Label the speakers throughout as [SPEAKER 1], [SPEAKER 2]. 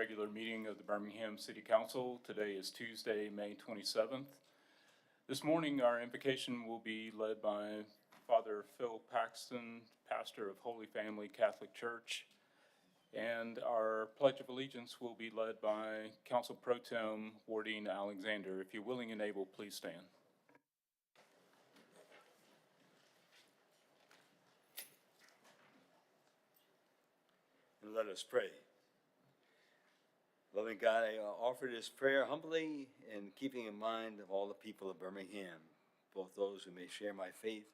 [SPEAKER 1] regular meeting of the Birmingham City Council. Today is Tuesday, May 27th. This morning, our invocation will be led by Father Phil Paxton, pastor of Holy Family Catholic Church, and our Pledge of Allegiance will be led by Council Pro Tem Wardine Alexander. If you're willing and able, please stand.
[SPEAKER 2] And let us pray. Loving God, I offer this prayer humbly and keeping in mind of all the people of Birmingham, both those who may share my faith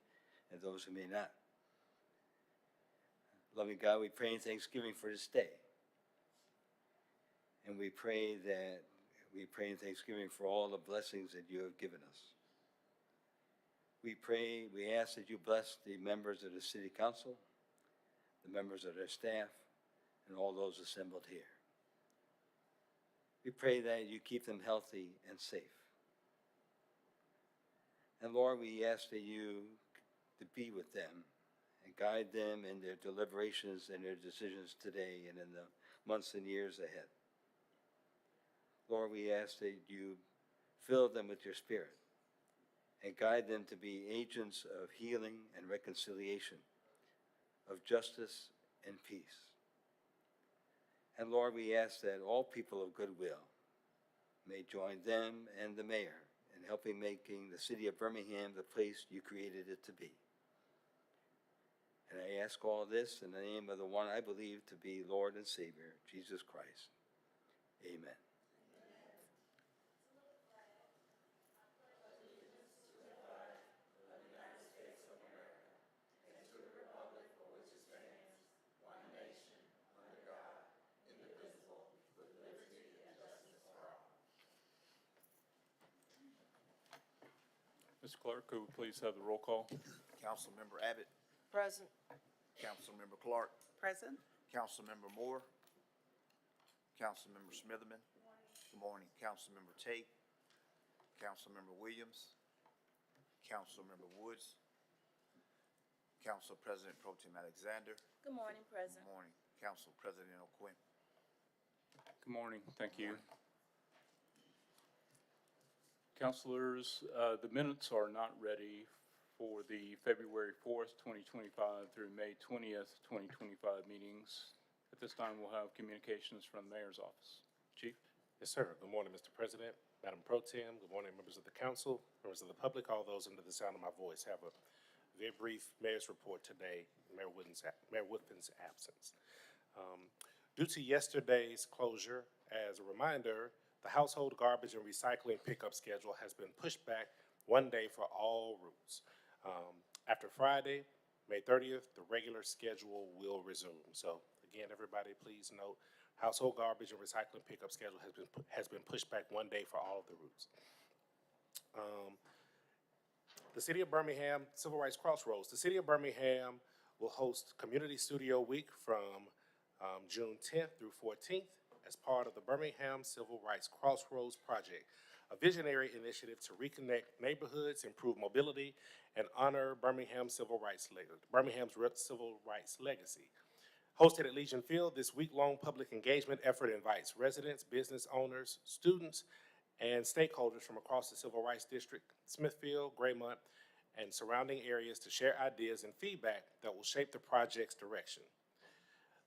[SPEAKER 2] and those who may not. Loving God, we pray in thanksgiving for this day. And we pray in thanksgiving for all the blessings that you have given us. We ask that you bless the members of the City Council, the members of their staff, and all those assembled here. We pray that you keep them healthy and safe. And Lord, we ask that you to be with them and guide them in their deliberations and their decisions today and in the months and years ahead. Lord, we ask that you fill them with your Spirit and guide them to be agents of healing and reconciliation, of justice and peace. And Lord, we ask that all people of goodwill may join them and the mayor in helping making the city of Birmingham the place you created it to be. And I ask all this in the name of the one I believe to be Lord and Savior, Jesus Christ. Amen.
[SPEAKER 1] Mr. Clerk, could we please have the roll call?
[SPEAKER 3] Councilmember Abbott,
[SPEAKER 4] Present.
[SPEAKER 3] Councilmember Clark,
[SPEAKER 4] Present.
[SPEAKER 3] Councilmember Moore, Councilmember Smitherman. Good morning. Councilmember Tate, Councilmember Williams, Councilmember Woods, Council President Pro Tem Alexander.
[SPEAKER 4] Good morning, President.
[SPEAKER 3] Good morning. Council President O'Quinn.
[SPEAKER 1] Good morning. Thank you. Councilors, the minutes are not ready for the February 4th, 2025 through May 20th, 2025 meetings. At this time, we'll have communications from the Mayor's office. Chief?
[SPEAKER 5] Yes, sir. Good morning, Mr. President, Madam Pro Tem. Good morning, members of the council, members of the public, all those under the sound of my voice. Have a very brief mayor's report today, Mayor Woodfin's absence. Due to yesterday's closure, as a reminder, the household garbage and recycling pickup schedule has been pushed back one day for all routes. After Friday, May 30th, the regular schedule will resume. So again, everybody, please note, household garbage and recycling pickup schedule has been pushed back one day for all of the routes. The City of Birmingham Civil Rights Crossroads. The City of Birmingham will host Community Studio Week from June 10th through 14th. As part of the Birmingham Civil Rights Crossroads Project, a visionary initiative to reconnect neighborhoods, improve mobility, and honor Birmingham's civil rights legacy. Hosted at Legion Field, this week-long public engagement effort invites residents, business owners, students, and stakeholders from across the Civil Rights District, Smithfield, Graymont, and surrounding areas to share ideas and feedback that will shape the project's direction.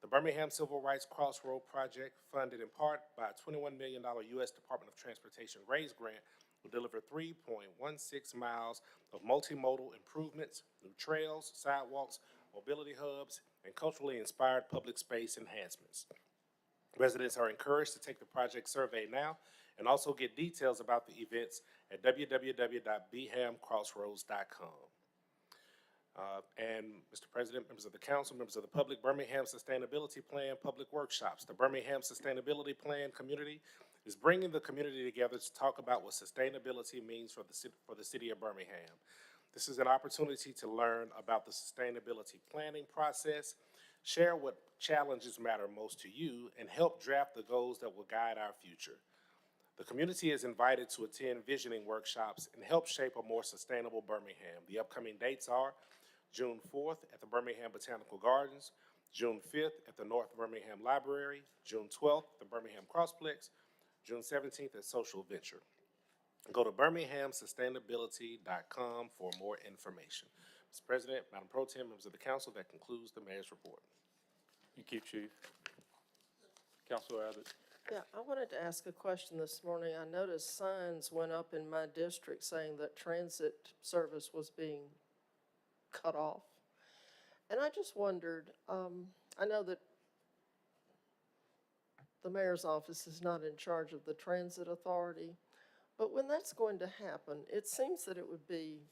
[SPEAKER 5] The Birmingham Civil Rights Crossroad Project, funded in part by a $21 million U.S. Department of Transportation RAISE grant, will deliver 3.16 miles of multimodal improvements, new trails, sidewalks, mobility hubs, and culturally inspired public space enhancements. Residents are encouraged to take the project survey now and also get details about the events at www.bhamcrossroads.com. And Mr. President, members of the council, members of the public, Birmingham Sustainability Plan public workshops. The Birmingham Sustainability Plan community is bringing the community together to talk about what sustainability means for the city of Birmingham. This is an opportunity to learn about the sustainability planning process, share what challenges matter most to you, and help draft the goals that will guide our future. The community is invited to attend visioning workshops and help shape a more sustainable Birmingham. The upcoming dates are June 4th at the Birmingham Botanical Gardens, June 5th at the North Birmingham Library, June 12th at the Birmingham Crossplex, June 17th at Social Venture. Go to birminghamsustainability.com for more information. Mr. President, Madam Pro Tem, members of the council, that concludes the mayor's report.
[SPEAKER 1] Thank you, Chief. Councilor Abbott.
[SPEAKER 4] Yeah, I wanted to ask a question this morning. I noticed signs went up in my district saying that transit service was being cut off. And I just wondered, I know that the mayor's office is not in charge of the transit authority, but when that's going to happen, it seems that it would be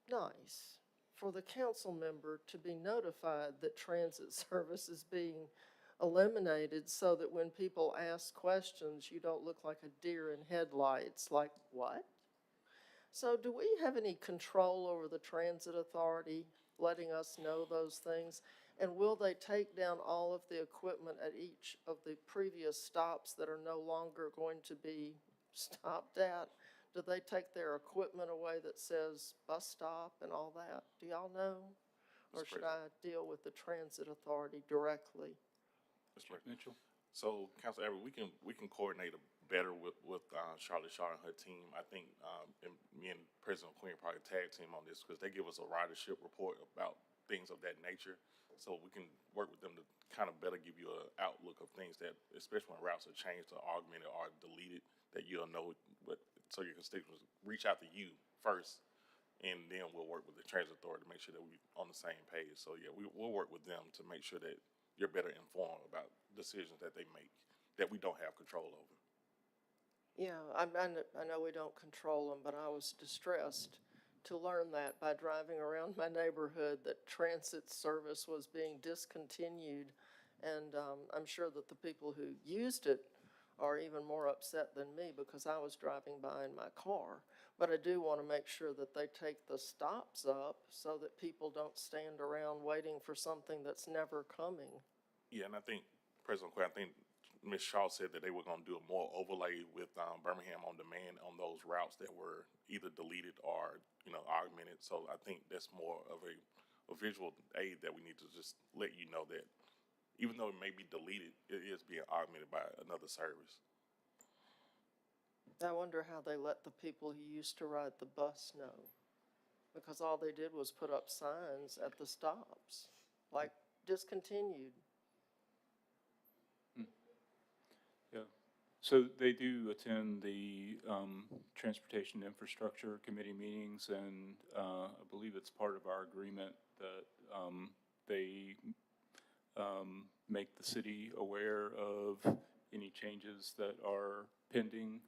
[SPEAKER 4] nice for the council member to be notified that transit service is being eliminated so that when people ask questions, you don't look like a deer in headlights, like, what? So do we have any control over the transit authority letting us know those things? And will they take down all of the equipment at each of the previous stops that are no longer going to be stopped at? Do they take their equipment away that says bus stop and all that? Do y'all know? Or should I deal with the transit authority directly?
[SPEAKER 6] Mr. President.
[SPEAKER 1] Mitchell.
[SPEAKER 6] So, Council Everett, we can coordinate better with Charlotte Shaw and her team. I think and me and President Quinn probably tag team on this because they give us a ridership report about things of that nature. So we can work with them to kind of better give you an outlook of things that, especially when routes are changed or augmented or deleted, that you'll know what, so your constituents reach out to you first, and then we'll work with the transit authority to make sure that we're on the same page. So yeah, we'll work with them to make sure that you're better informed about decisions that they make that we don't have control over.
[SPEAKER 4] Yeah, I know we don't control them, but I was distressed to learn that by driving around my neighborhood that transit service was being discontinued. And I'm sure that the people who used it are even more upset than me because I was driving by in my car. But I do want to make sure that they take the stops up so that people don't stand around waiting for something that's never coming.
[SPEAKER 6] Yeah, and I think President Quinn, I think Ms. Shaw said that they were going to do a more overlay with Birmingham on Demand on those routes that were either deleted or, augmented. So I think that's more of a visual aid that we need to just let you know that even though it may be deleted, it is being augmented by another service.
[SPEAKER 4] I wonder how they let the people who used to ride the bus know, because all they did was put up signs at the stops, like discontinued.
[SPEAKER 1] Yeah. So they do attend the Transportation Infrastructure Committee meetings, and I believe it's part of our agreement that they make the city aware of any changes that are pending.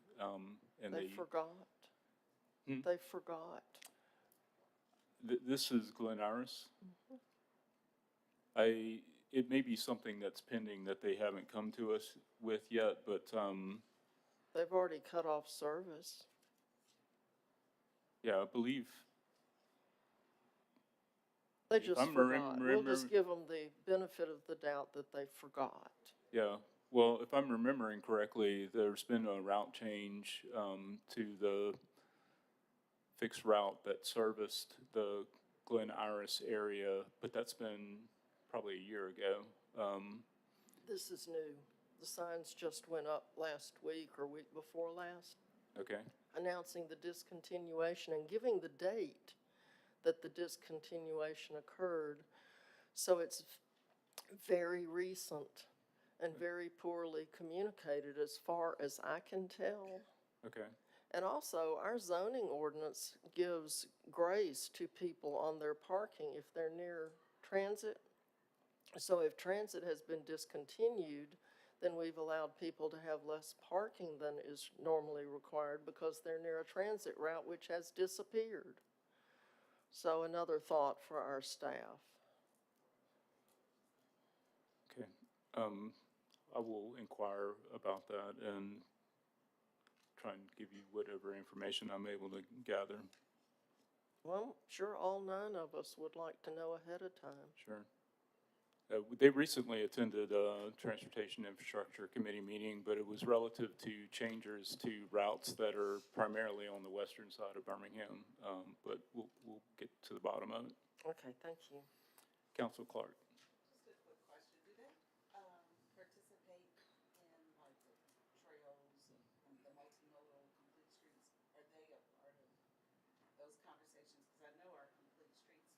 [SPEAKER 1] And
[SPEAKER 4] They forgot.
[SPEAKER 1] Hmm?
[SPEAKER 4] They forgot.
[SPEAKER 1] This is Glen Iris. It may be something that's pending that they haven't come to us with yet, but
[SPEAKER 4] They've already cut off service.
[SPEAKER 1] yeah, I believe.
[SPEAKER 4] They
[SPEAKER 1] If
[SPEAKER 4] just
[SPEAKER 1] I'm
[SPEAKER 4] forgot. We'll
[SPEAKER 1] remember-
[SPEAKER 4] just give them the benefit of the doubt that they forgot.
[SPEAKER 1] Yeah, well, if I'm remembering correctly, there's been a route change to the fixed route that serviced the Glen Iris area, but that's been probably a year ago.
[SPEAKER 4] This is new. The signs just went up last week or week before last,
[SPEAKER 1] Okay,
[SPEAKER 4] announcing the discontinuation and giving the date that the discontinuation occurred. So it's very recent and very poorly communicated as far as I can tell.
[SPEAKER 1] okay,
[SPEAKER 4] And also, our zoning ordinance gives grace to people on their parking if they're near transit. So if transit has been discontinued, then we've allowed people to have less parking than is normally required because they're near a transit route which has disappeared. So another thought for our staff.
[SPEAKER 1] okay. I will inquire about that and try and give you whatever information I'm able to gather.
[SPEAKER 4] Well, sure, all 9 of us would like to know ahead of time.
[SPEAKER 1] Sure. They recently attended a Transportation Infrastructure Committee meeting, but it was relative to changes to routes that are primarily on the western side of Birmingham. But we'll get to the bottom of it.
[SPEAKER 4] Okay, thank you.
[SPEAKER 1] Council Clark.
[SPEAKER 7] Just a quick question, do they, participate in like the trails and the multimodal complete streets? Are they a part of those conversations? Cause I know our complete streets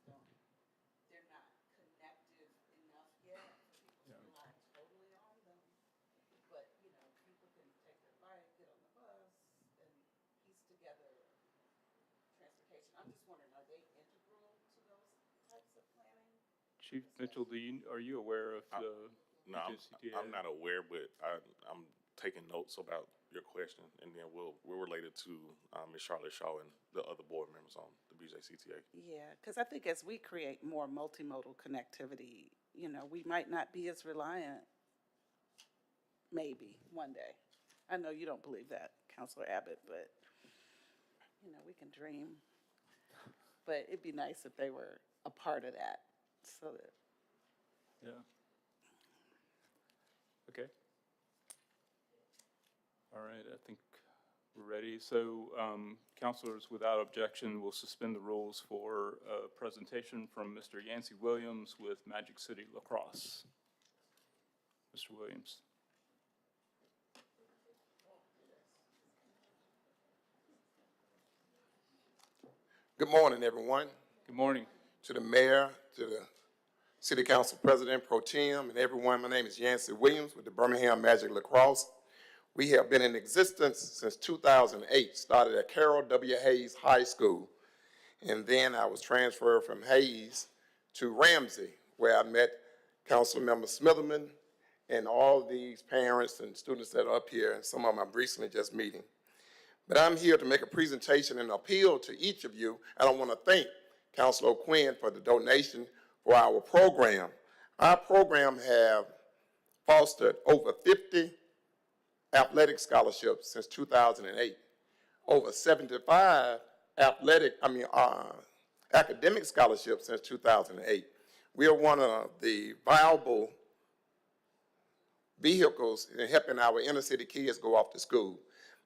[SPEAKER 7] they're not connected enough yet for people to
[SPEAKER 1] Yeah.
[SPEAKER 7] rely totally on them. But, you know, people can take their bike, get on the bus, and piece together transportation. I'm just wondering, are they integral to those types of planning?
[SPEAKER 1] Chief Mitchell, are you aware of the
[SPEAKER 6] No,
[SPEAKER 1] BJCTA?
[SPEAKER 6] I'm not aware, but I'm taking notes about your question, and then we're related to Ms. Charlotte Shaw and the other board members on the BJCTA.
[SPEAKER 7] Yeah, because I think as we create more multimodal connectivity, you know, we might not be as reliant, maybe, one day. I know you don't believe that, Councilor Abbott, but, you know, we can dream. But it'd be nice if they were a part of that, so that.
[SPEAKER 1] Yeah. Okay. All right, I think we're ready. So, councilors, without objection, we'll suspend the rules for a presentation from Mr. Yancey Williams with Magic City Lacrosse. Mr. Williams.
[SPEAKER 8] Good morning, everyone.
[SPEAKER 1] Good morning.
[SPEAKER 8] To the mayor, to the city council president pro tem, and everyone. My name is Yancey Williams with the Birmingham Magic Lacrosse. We have been in existence since 2008, started at Carroll W. Hayes High School. And then I was transferred from Hayes to Ramsey, where I met Councilmember Smitherman and all these parents and students that are up here, and some of them I'm recently just meeting. But I'm here to make a presentation and appeal to each of you, and I want to thank Councilor Quinn for the donation for our program. Our program have fostered over 50 athletic scholarships since 2008, over 75 academic scholarships since 2008. We are one of the viable vehicles in helping our inner city kids go off to school.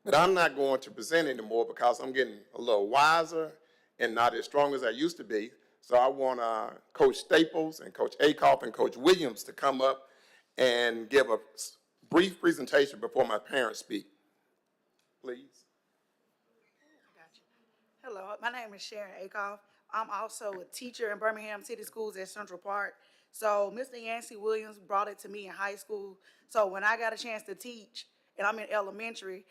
[SPEAKER 8] But I'm not going to present anymore because I'm getting a little wiser and not as strong as I used to be. So I want Coach Staples and Coach Akoff and Coach Williams to come up and give a brief presentation before my parents speak. Please.
[SPEAKER 9] Gotcha. Hello, my name is Sharon Akoff. I'm also a teacher in Birmingham City Schools at Central Park. So Mr. Yancey Williams brought it to me in high school. So when I got a chance to teach, and I'm in elementary,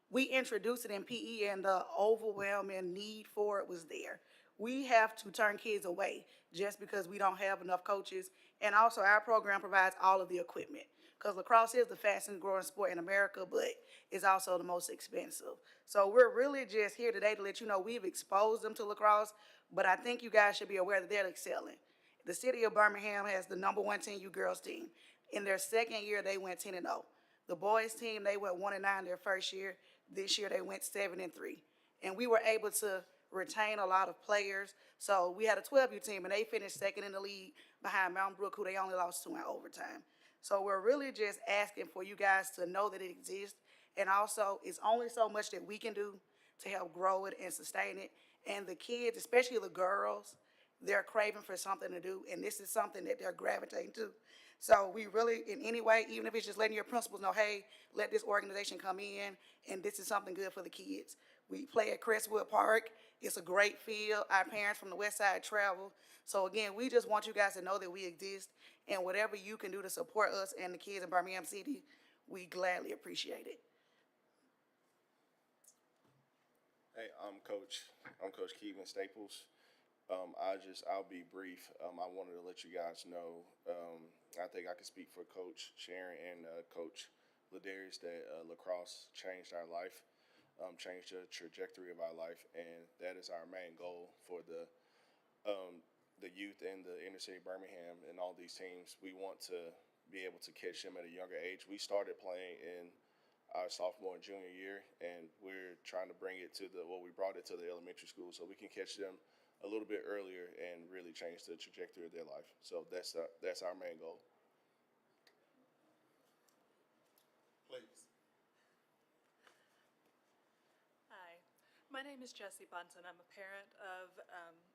[SPEAKER 9] we introduced it in PE, and the overwhelming need for it was there. We have to turn kids away just because we don't have enough coaches. And also our program provides all of the equipment, because lacrosse is the fastest growing sport in America, but it's also the most expensive. So we're really just here today to let you know we've exposed them to lacrosse, but I think you guys should be aware that they're excelling. The city of Birmingham has the #1 10U girls team. In their second year, they went 10-0. The boys team, they went 1-9 their first year. This year, they went 7-3. And we were able to retain a lot of players. So we had a 12U team, and they finished second in the league behind Mountain Brook, who they only lost to in overtime. So we're really just asking for you guys to know that it exists. And also, it's only so much that we can do to help grow it and sustain it. And the kids, especially the girls, they're craving for something to do, and this is something that they're gravitating to. So we really, in any way, even if it's just letting your principals know, hey, let this organization come in, and this is something good for the kids. We play at Crestwood Park. It's a great field. Our parents from the west side travel. So again, we just want you guys to know that we exist, and whatever you can do to support us and the kids in Birmingham City, we gladly appreciate it.
[SPEAKER 10] Hey, I'm Coach Keevan Staples. I'll be brief. I wanted to let you guys know, I think I can speak for Coach Sharon and Coach Ladarius that lacrosse changed our life, changed the trajectory of our life, and that is our main goal for the youth in the inner city Birmingham and all these teams. We want to be able to catch them at a younger age. We started playing in our sophomore and junior year, and we're trying to bring it to we brought it to the elementary school so we can catch them a little bit earlier and really change the trajectory of their life. So that's our main goal.
[SPEAKER 8] Please.
[SPEAKER 11] Hi, My name is Jessie Bunton. I'm a parent of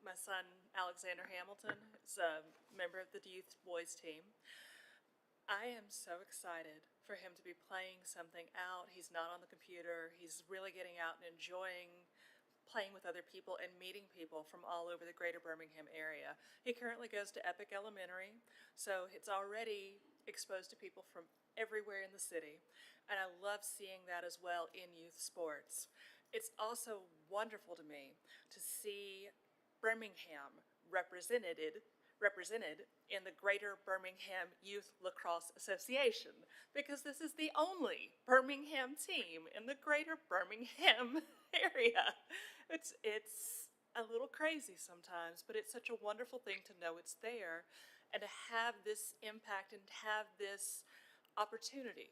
[SPEAKER 11] my son, Alexander Hamilton. He's a member of the youth boys team. I am so excited for him to be playing something out. He's not on the computer. He's really getting out and enjoying playing with other people and meeting people from all over the greater Birmingham area. He currently goes to Epic Elementary, so it's already exposed to people from everywhere in the city. And I love seeing that as well in youth sports. It's also wonderful to me to see Birmingham represented in the Greater Birmingham Youth Lacrosse Association, because this is the only Birmingham team in the Greater Birmingham area. It's a little crazy sometimes, but it's such a wonderful thing to know it's there and to have this impact and have this opportunity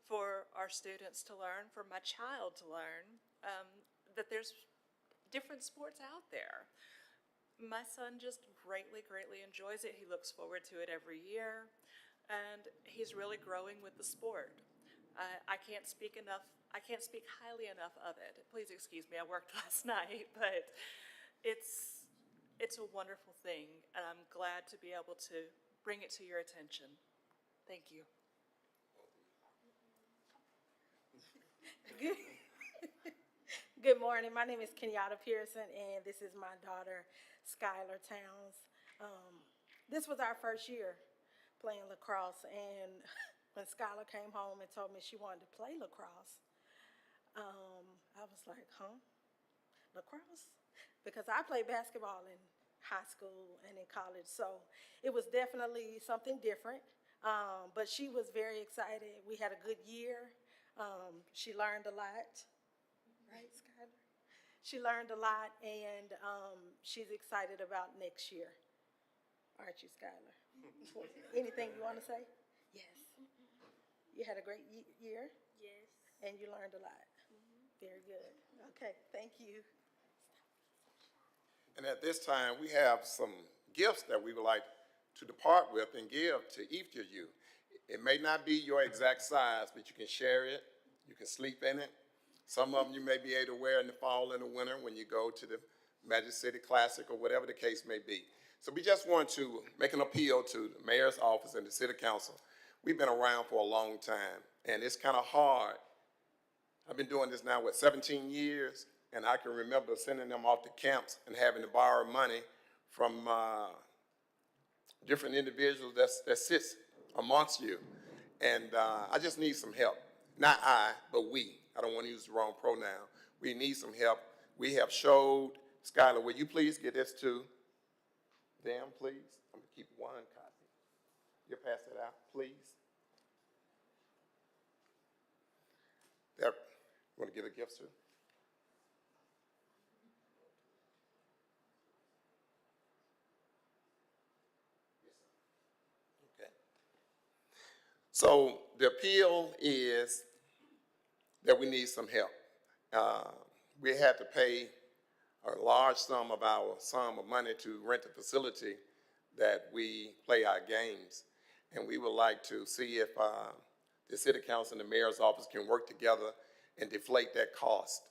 [SPEAKER 11] for our students to learn, for my child to learn, that there's different sports out there. My son just greatly enjoys it. He looks forward to it every year, and he's really growing with the sport. I can't speak highly enough of it. Please excuse me, I worked last night, but it's a wonderful thing, and I'm glad to be able to bring it to your attention. Thank you.
[SPEAKER 12] Good morning. My name is Kenyatta Pearson, and this is my daughter, Skylar Towns. This was our first year playing lacrosse, and when Skylar came home and told me she wanted to play lacrosse, I was like, huh? Lacrosse? Because I played basketball in high school and in college, so it was definitely something different. But she was very excited. We had a good year. She learned a lot. Right, Skylar? She learned a lot, and she's excited about next year. Aren't you, Skylar? Anything you want to say? Yes. You had a great year?
[SPEAKER 11] Yes.
[SPEAKER 12] And you learned a lot? Very good. Okay, thank you.
[SPEAKER 8] And at this time, we have some gifts that we would like to depart with and give to each of you. It may not be your exact size, but you can share it. You can sleep in it. Some of them you may be able to wear in the fall and the winter when you go to the Magic City Classic or whatever the case may be. So we just want to make an appeal to the mayor's office and the city council. We've been around for a long time, and it's kind of hard. I've been doing this now, 17 years, and I can remember sending them off to camps and having to borrow money from different individuals that sits amongst you. And I just need some help. Not I, but we. I don't want to use the wrong pronoun. We need some help. We have showed, Skylar, will you please get this to them, please? I'm going to keep one copy. You'll pass it out, please. There. You want to give a gift to? Okay. So the appeal is that we need some help. We had to pay a large sum of money to rent a facility that we play our games. And we would like to see if the city council and the mayor's office can work together and deflate that cost.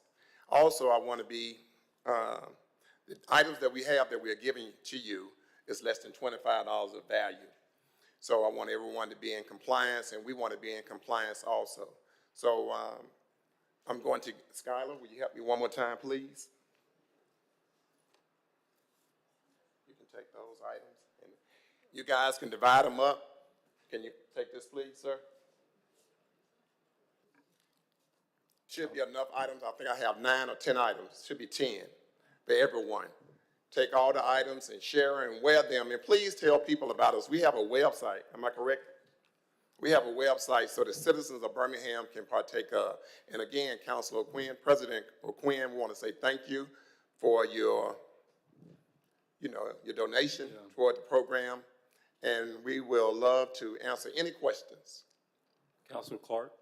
[SPEAKER 8] Also, I want to be, the items that we have that we are giving to you is less than $25 of value. So I want everyone to be in compliance, and we want to be in compliance also. So I'm going to, Skylar, will you help me one more time, please? You can take those items, and you guys can divide them up. Can you take this, please, sir? Should be enough items. I think I have 9 or 10 items. Should be 10 for everyone. Take all the items and share and wear them. And please tell people about us. We have a website. Am I correct? We have a website so the citizens of Birmingham can partake of. And again, Councilor Quinn, President Quinn, we want to say thank you for your donation toward the program. And we will love to answer any questions.
[SPEAKER 1] Councilor Clark.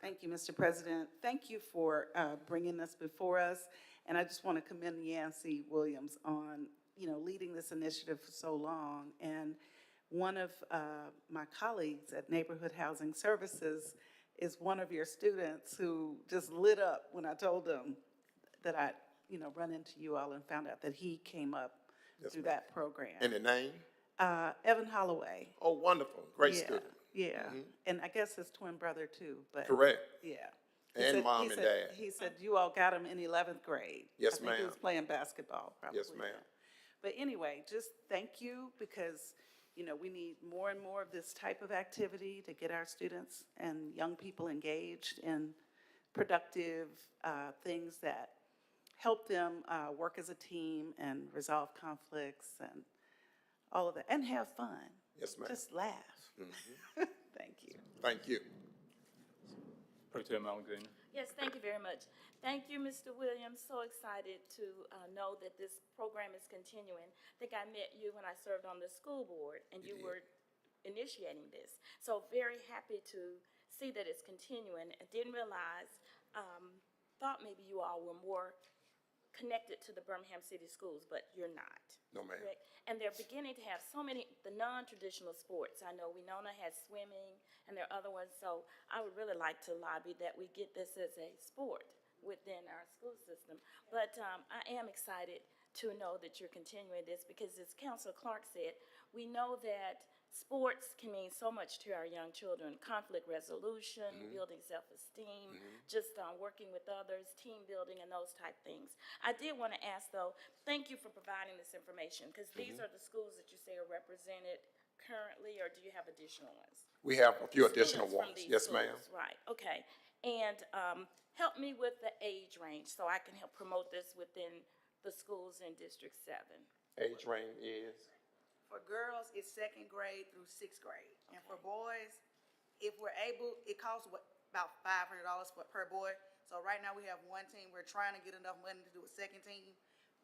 [SPEAKER 7] Thank you, Mr. President. Thank you for bringing this before us. And I just want to commend Yancey Williams on, leading this initiative for so long. And one of my colleagues at Neighborhood Housing Services is one of your students who just lit up when I told them that I, run into you all and found out that he came up
[SPEAKER 8] Yes,
[SPEAKER 7] through
[SPEAKER 8] ma'am.
[SPEAKER 7] that program.
[SPEAKER 8] And the name?
[SPEAKER 7] Evan Holloway.
[SPEAKER 8] Oh, wonderful. Great
[SPEAKER 7] Yeah,
[SPEAKER 8] student.
[SPEAKER 7] yeah. And I guess his twin brother too, but.
[SPEAKER 8] Correct.
[SPEAKER 7] Yeah.
[SPEAKER 8] And mom and dad.
[SPEAKER 7] He said you all got him in 11th grade.
[SPEAKER 8] Yes,
[SPEAKER 7] I think he
[SPEAKER 8] ma'am.
[SPEAKER 7] was playing basketball, probably.
[SPEAKER 8] Yes, ma'am.
[SPEAKER 7] yeah. But anyway, just thank you because, we need more and more of this type of activity to get our students and young people engaged in productive things that help them work as a team and resolve conflicts and all of that, and have fun.
[SPEAKER 8] Yes, ma'am.
[SPEAKER 7] Just laugh. Thank you.
[SPEAKER 8] Thank you.
[SPEAKER 1] Pro Tem Alexander.
[SPEAKER 13] Yes, thank you very much. Thank you, Mr. Williams. So excited to know that this program is continuing. I think I met you when I served on the school board, and you were initiating this. So very happy to see that it's continuing. I didn't realize, thought maybe you all were more connected to the Birmingham City Schools, but you're not.
[SPEAKER 8] No, ma'am.
[SPEAKER 13] Correct? And they're beginning to have so many, the non-traditional sports. I know Winona has swimming, and there are other ones, so I would really like to lobby that we get this as a sport within our school system. But I am excited to know that you're continuing this because, as Councilor Clark said, we know that sports can mean so much to our young children: conflict resolution, building self-esteem, just working with others, team building, and those type things. I did want to ask, though, thank you for providing this information, because these are the schools that you say are represented currently, or do you have additional ones?
[SPEAKER 8] We have a few additional
[SPEAKER 13] Students from
[SPEAKER 8] ones.
[SPEAKER 13] these
[SPEAKER 8] Yes, ma'am.
[SPEAKER 13] schools, right, okay. And help me with the age range so I can help promote this within the schools in District 7.
[SPEAKER 8] Age range is?
[SPEAKER 9] For girls, it's 2nd grade through 6th grade. And for boys, if we're able, it costs about $500 per boy. So right now we have one team. We're trying to get enough money to do a second team.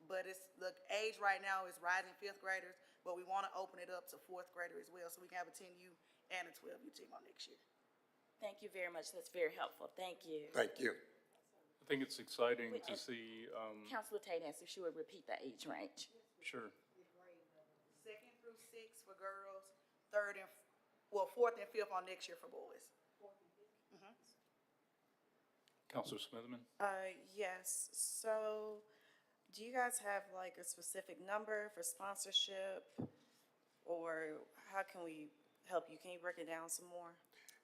[SPEAKER 9] But the age right now is rising 5th graders, but we want to open it up to 4th grader as well, so we can have a 10U and a 12U team on next year.
[SPEAKER 13] Thank you very much. That's very helpful. Thank you.
[SPEAKER 8] Thank you.
[SPEAKER 1] I think it's exciting
[SPEAKER 13] Wait,
[SPEAKER 1] to
[SPEAKER 13] and-
[SPEAKER 1] see,
[SPEAKER 13] Councilor Tate asked if she would repeat the age range.
[SPEAKER 1] sure.
[SPEAKER 9] 2nd through 6th for girls, 4th and 5th on next year for boys.
[SPEAKER 1] Counselor Smitherman?
[SPEAKER 14] Yes, so do you guys have like a specific number for sponsorship? Or how can we help you? Can you break it down some more?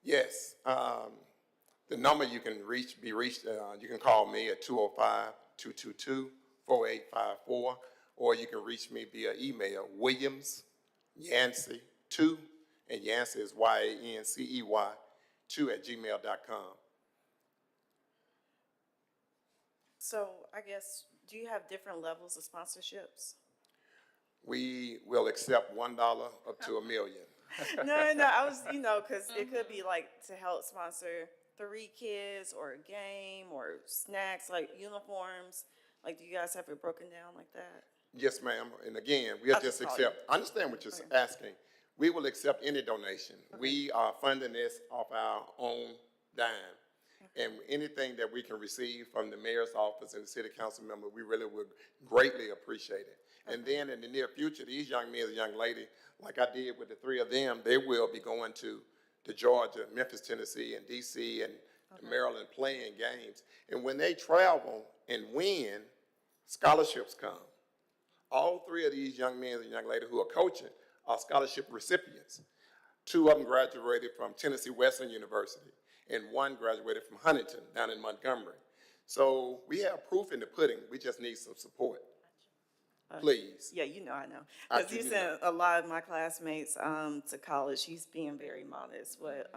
[SPEAKER 8] Yes. The number you can be reached, you can call me at 205-222-4854, or you can reach me via email, WilliamsYancey2, and Yancey is Y-A-N-C-E-Y, 2@gmail.com.
[SPEAKER 14] So I guess, do you have different levels of sponsorships?
[SPEAKER 8] We will accept $1 up to $1 million.
[SPEAKER 14] No, I was, because it could be like to help sponsor 3 kids or a game or snacks, like uniforms. Like, do you guys have it broken down like that?
[SPEAKER 8] Yes, ma'am. And again, we'll just accept, I understand what you're asking. We will accept any donation. We are funding this off our own dime. And anything that we can receive from the mayor's office and the city council member, we really would greatly appreciate it. And then in the near future, these young men and young lady, like I did with the 3 of them, they will be going to Georgia, Memphis, Tennessee, and DC, and to Maryland playing games. And when they travel and win, scholarships come. All 3 of these young men and young ladies who are coaching are scholarship recipients. 2 of them graduated from Tennessee Western University, and 1 graduated from Huntington down in Montgomery. So we have proof in the pudding. We just need some support. Please.
[SPEAKER 14] Yeah, I know.
[SPEAKER 8] I
[SPEAKER 14] Because
[SPEAKER 8] do
[SPEAKER 14] you
[SPEAKER 8] know.
[SPEAKER 14] sent a lot of my classmates to college. He's being very modest. But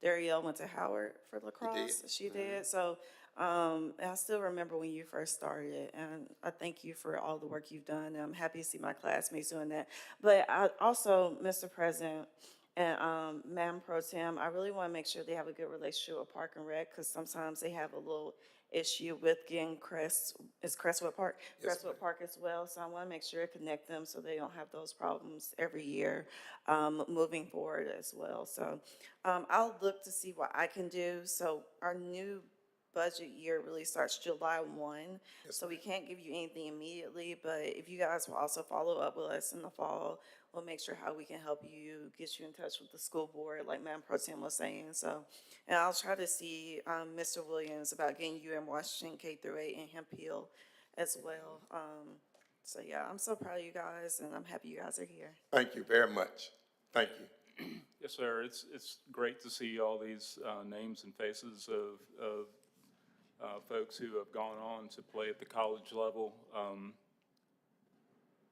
[SPEAKER 14] Darielle went to Howard for lacrosse. She did. So I still remember when you first started, and I thank you for all the work you've done. I'm happy to see my classmates doing that. But I also, Mr. President and Madam Pro Tem, I really want to make sure they have a good relationship with Park and Rec, because sometimes they have a little issue with getting Crestwood Park?
[SPEAKER 8] Yes,
[SPEAKER 14] Crestwood Park as well, so I want to make sure to connect them so they don't have those problems every year moving forward as well. So I'll look to see what I can do. So our new budget year really starts July 1. So we can't give you anything immediately, but if you guys will also follow up with us in the fall, we'll make sure how we can help you, get you in touch with the school board, like Madam Pro Tem was saying. So, and I'll try to see, Mr. Williams about getting you in Washington K through 8 and Hemp Hill as well. So yeah, I'm so proud of you guys, and I'm happy you guys are here.
[SPEAKER 8] Thank you very much. Thank you.
[SPEAKER 1] Yes, sir. It's great to see all these names and faces of folks who have gone on to play at the college level.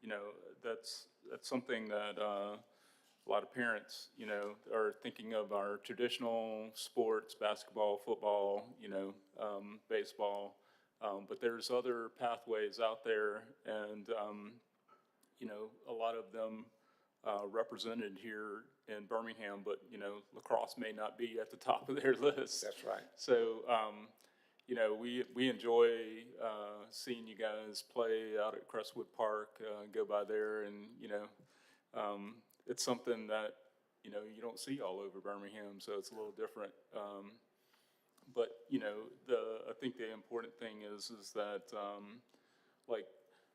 [SPEAKER 1] You know, that's something that a lot of parents, you know, are thinking of our traditional sports, basketball, football, you know, baseball. But there's other pathways out there, and you know, a lot of them represented here in Birmingham, but, you know, lacrosse may not be at the top of their list.
[SPEAKER 8] That's right.
[SPEAKER 1] So, you know, we enjoy seeing you guys play out at Crestwood Park, go by there, and, you know, it's something that, you know, you don't see all over Birmingham, so it's a little different. But, you know, I think the important thing is that, like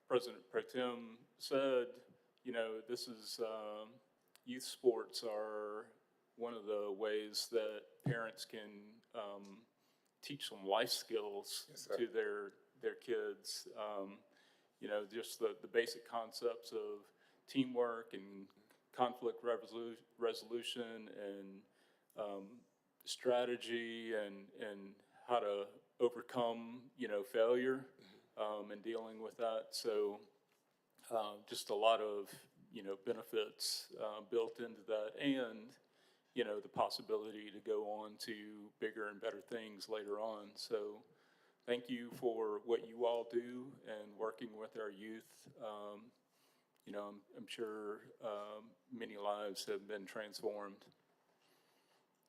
[SPEAKER 1] President Pro Tem said, you know, this is, youth sports are one of the ways that parents can teach some life skills to their kids. You know, just the basic concepts of teamwork and conflict resolution and strategy and how to overcome, you know, failure and dealing with that. So just a lot of, you know, benefits built into that, and, you know, the possibility to go on to bigger and better things later on. So thank you for what you all do and working with our youth. You know, I'm sure many lives have been transformed.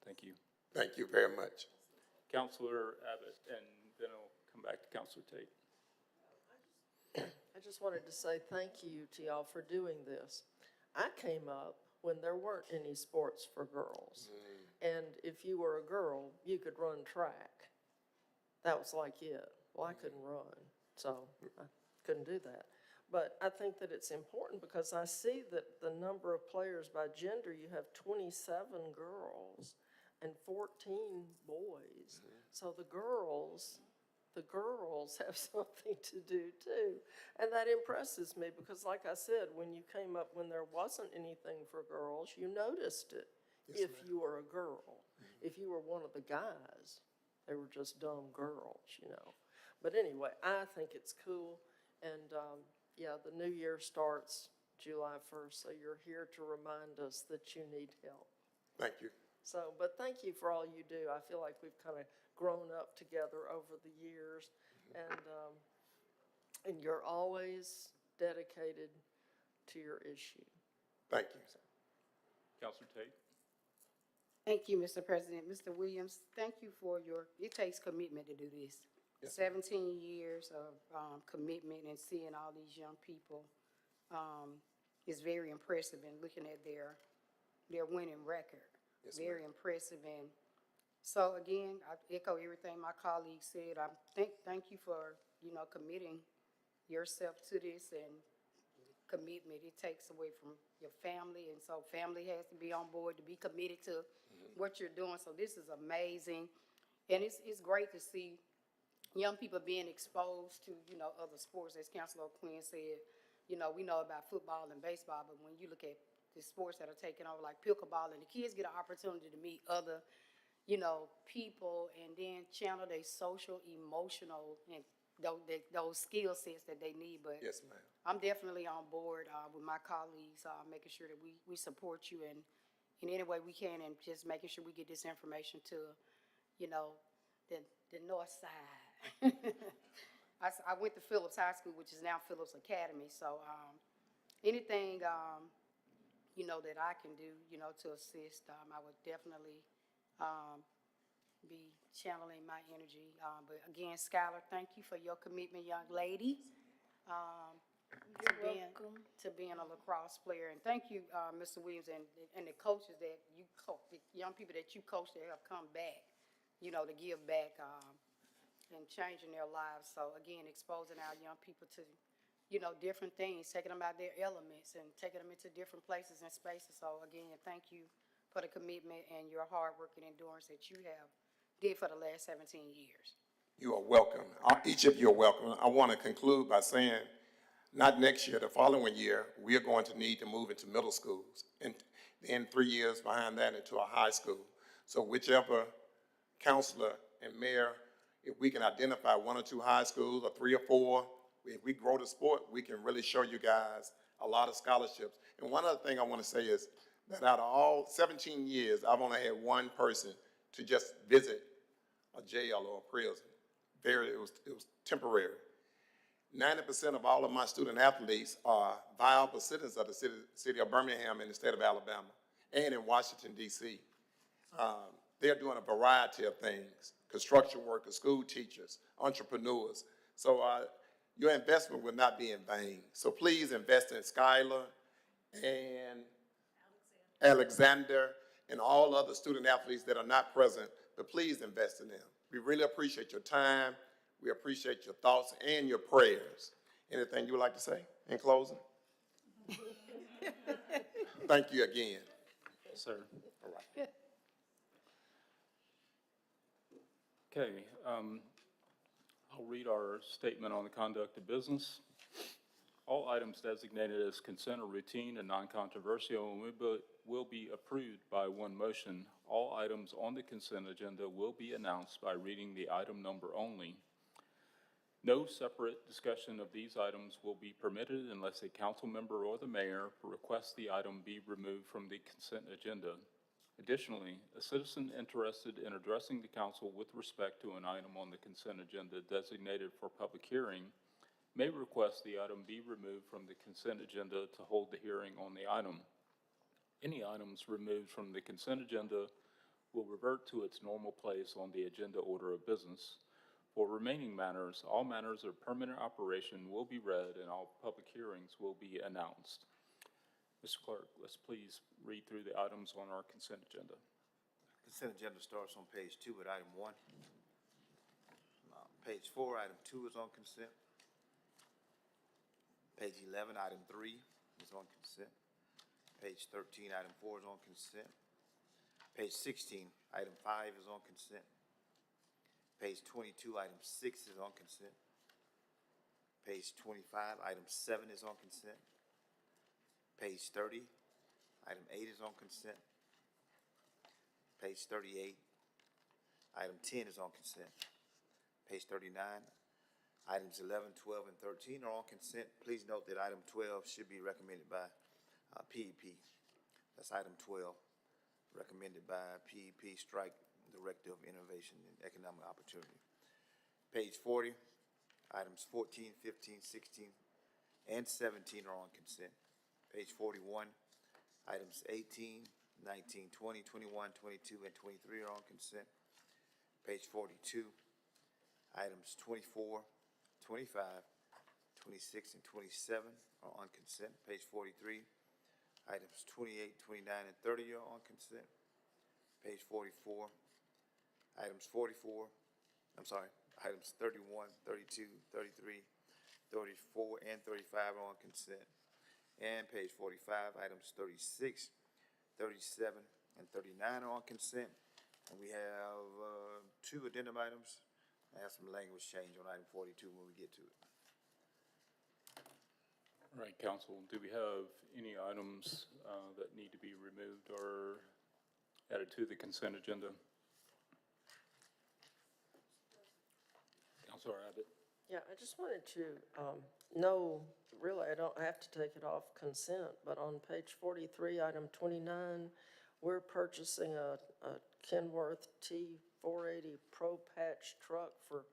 [SPEAKER 1] Thank you.
[SPEAKER 8] Thank you very much.
[SPEAKER 1] Counselor Abbott, and then I'll come back to Counselor Tate.
[SPEAKER 4] I just wanted to say thank you to y'all for doing this. I came up when there weren't any sports for girls. And if you were a girl, you could run track. That was like it. Well, I couldn't run, so I couldn't do that. But I think that it's important because I see that the number of players by gender, you have 27 girls and 14 boys. So the girls have something to do too. And that impresses me because, like I said, when you came up when there wasn't anything for girls, you noticed it.
[SPEAKER 8] Yes,
[SPEAKER 4] if you were a girl. If you were one of the guys, they were just dumb girls, you know. But anyway, I think it's cool. And yeah, the new year starts July 1st, so you're here to remind us that you need help.
[SPEAKER 8] Thank you.
[SPEAKER 4] So, but thank you for all you do. I feel like we've kind of grown up together over the years, and you're always dedicated to your issue.
[SPEAKER 8] Thank you.
[SPEAKER 1] Counselor Tate.
[SPEAKER 15] Thank you, Mr. President. Mr. Williams, thank you for it takes commitment to do this.
[SPEAKER 8] Yes,
[SPEAKER 15] 17 years of commitment and seeing all these young people is very impressive, and looking at their winning record.
[SPEAKER 8] Yes,
[SPEAKER 15] very impressive. And so again, I echo everything my colleague said. I thank you for, you know, committing yourself to this, and commitment, it takes away from your family, and so family has to be on board to be committed to what you're doing. So this is amazing, and it's great to see young people being exposed to, you know, other sports. As Councilor Quinn said, you know, we know about football and baseball, but when you look at the sports that are taking over, like pickleball, and the kids get an opportunity to meet other, you know, people, and then channel their social, emotional, and those skill sets that they need. But
[SPEAKER 8] yes, ma'am.
[SPEAKER 15] I'm definitely on board with my colleagues, making sure that we support you in any way we can, and just making sure we get this information to, you know, the north side. I went to Phillips High School, which is now Phillips Academy. So anything, you know, that I can do, you know, to assist, I would definitely be channeling my energy. But again, Skylar, thank you for your commitment, young lady. To being a lacrosse player. And thank you, Mr. Williams, and the coaches that you coach, the young people that you coach that have come back, you know, to give back and changing their lives. So again, exposing our young people to, different things, taking them out their elements and taking them into different places and spaces. So again, thank you for the commitment and your hard work and endurance that you have did for the last 17 years.
[SPEAKER 8] You are welcome. Each of you are welcome. I want to conclude by saying, not next year, the following year, we are going to need to move into middle schools, and then 3 years behind that into a high school. So whichever counselor and mayor, if we can identify 1 or 2 high schools or 3 or 4, if we grow the sport, we can really show you guys a lot of scholarships. And one other thing I want to say is that out of all 17 years, I've only had one person to just visit a jail or a prison. It was temporary. 90% of all of my student athletes are viable citizens of the city of Birmingham and the state of Alabama and in Washington, D.C. They're doing a variety of things: construction workers, school teachers, entrepreneurs. So your investment will not be in vain. So please invest in Skylar and Alexander and all other student athletes that are not present, but please invest in them. We really appreciate your time. We appreciate your thoughts and your prayers. Anything you would like to say in closing? Thank you again.
[SPEAKER 1] Yes, sir.
[SPEAKER 8] All right.
[SPEAKER 1] Okay, I'll read our statement on the conduct of business. All items designated as consent are routine and non-controversial and will be approved by one motion. All items on the consent agenda will be announced by reading the item number only. No separate discussion of these items will be permitted unless a council member or the mayor requests the item be removed from the consent agenda. Additionally, a citizen interested in addressing the council with respect to an item on the consent agenda designated for public hearing may request the item be removed from the consent agenda to hold the hearing on the item. Any items removed from the consent agenda will revert to its normal place on the agenda order of business. For remaining matters, all matters of permanent operation will be read and all public hearings will be announced. Mr. Clerk, let's please read through the items on our consent agenda.
[SPEAKER 3] Consent agenda starts on page 2 with item 1. Page 4, item 2 is on consent. Page 11, item 3 is on consent. Page 13, item 4 is on consent. Page 16, item 5 is on consent. Page 22, item 6 is on consent. Page 25, item 7 is on consent. Page 30, item 8 is on consent. Page 38, item 10 is on consent. Page 39, items 11, 12, and 13 are on consent. Please note that item 12 should be recommended by PEP. That's item 12, recommended by PEP, strike Director of Innovation and Economic Opportunity. Page 40, items 14, 15, 16, and 17 are on consent. Page 41, items 18, 19, 20, 21, 22, and 23 are on consent. Page 42, items 24, 25, 26, and 27 are on consent. Page 43, items 28, 29, and 30 are on consent. Page 44, items 31, 32, 33, 34, and 35 are on consent. And page 45, items 36, 37, and 39 are on consent. And we have 2 addendum items. I have some language change on item 42 when we get to it.
[SPEAKER 1] All right, council, do we have any items that need to be removed or added to the consent agenda? Councilor Abbott.
[SPEAKER 4] Yeah, I just wanted to know, really, I don't have to take it off consent, but on page 43, item 29, we're purchasing a Kenworth T480 Pro Patch truck for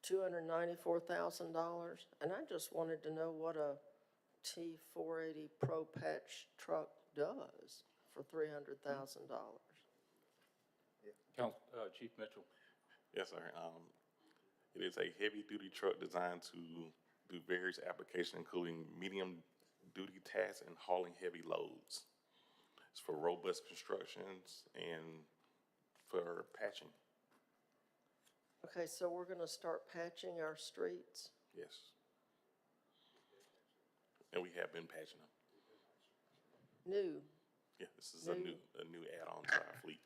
[SPEAKER 4] $294,000. And I just wanted to know what a T480 Pro Patch truck does for $300,000.
[SPEAKER 1] Chief Mitchell.
[SPEAKER 6] Yes, sir. It is a heavy-duty truck designed to do various applications, including medium-duty tasks and hauling heavy loads. It's for robust constructions and for patching.
[SPEAKER 4] Okay, so we're gonna start patching our streets?
[SPEAKER 6] Yes. And we have been patching them.
[SPEAKER 4] New?
[SPEAKER 6] Yeah, this is a new add-on to our fleet.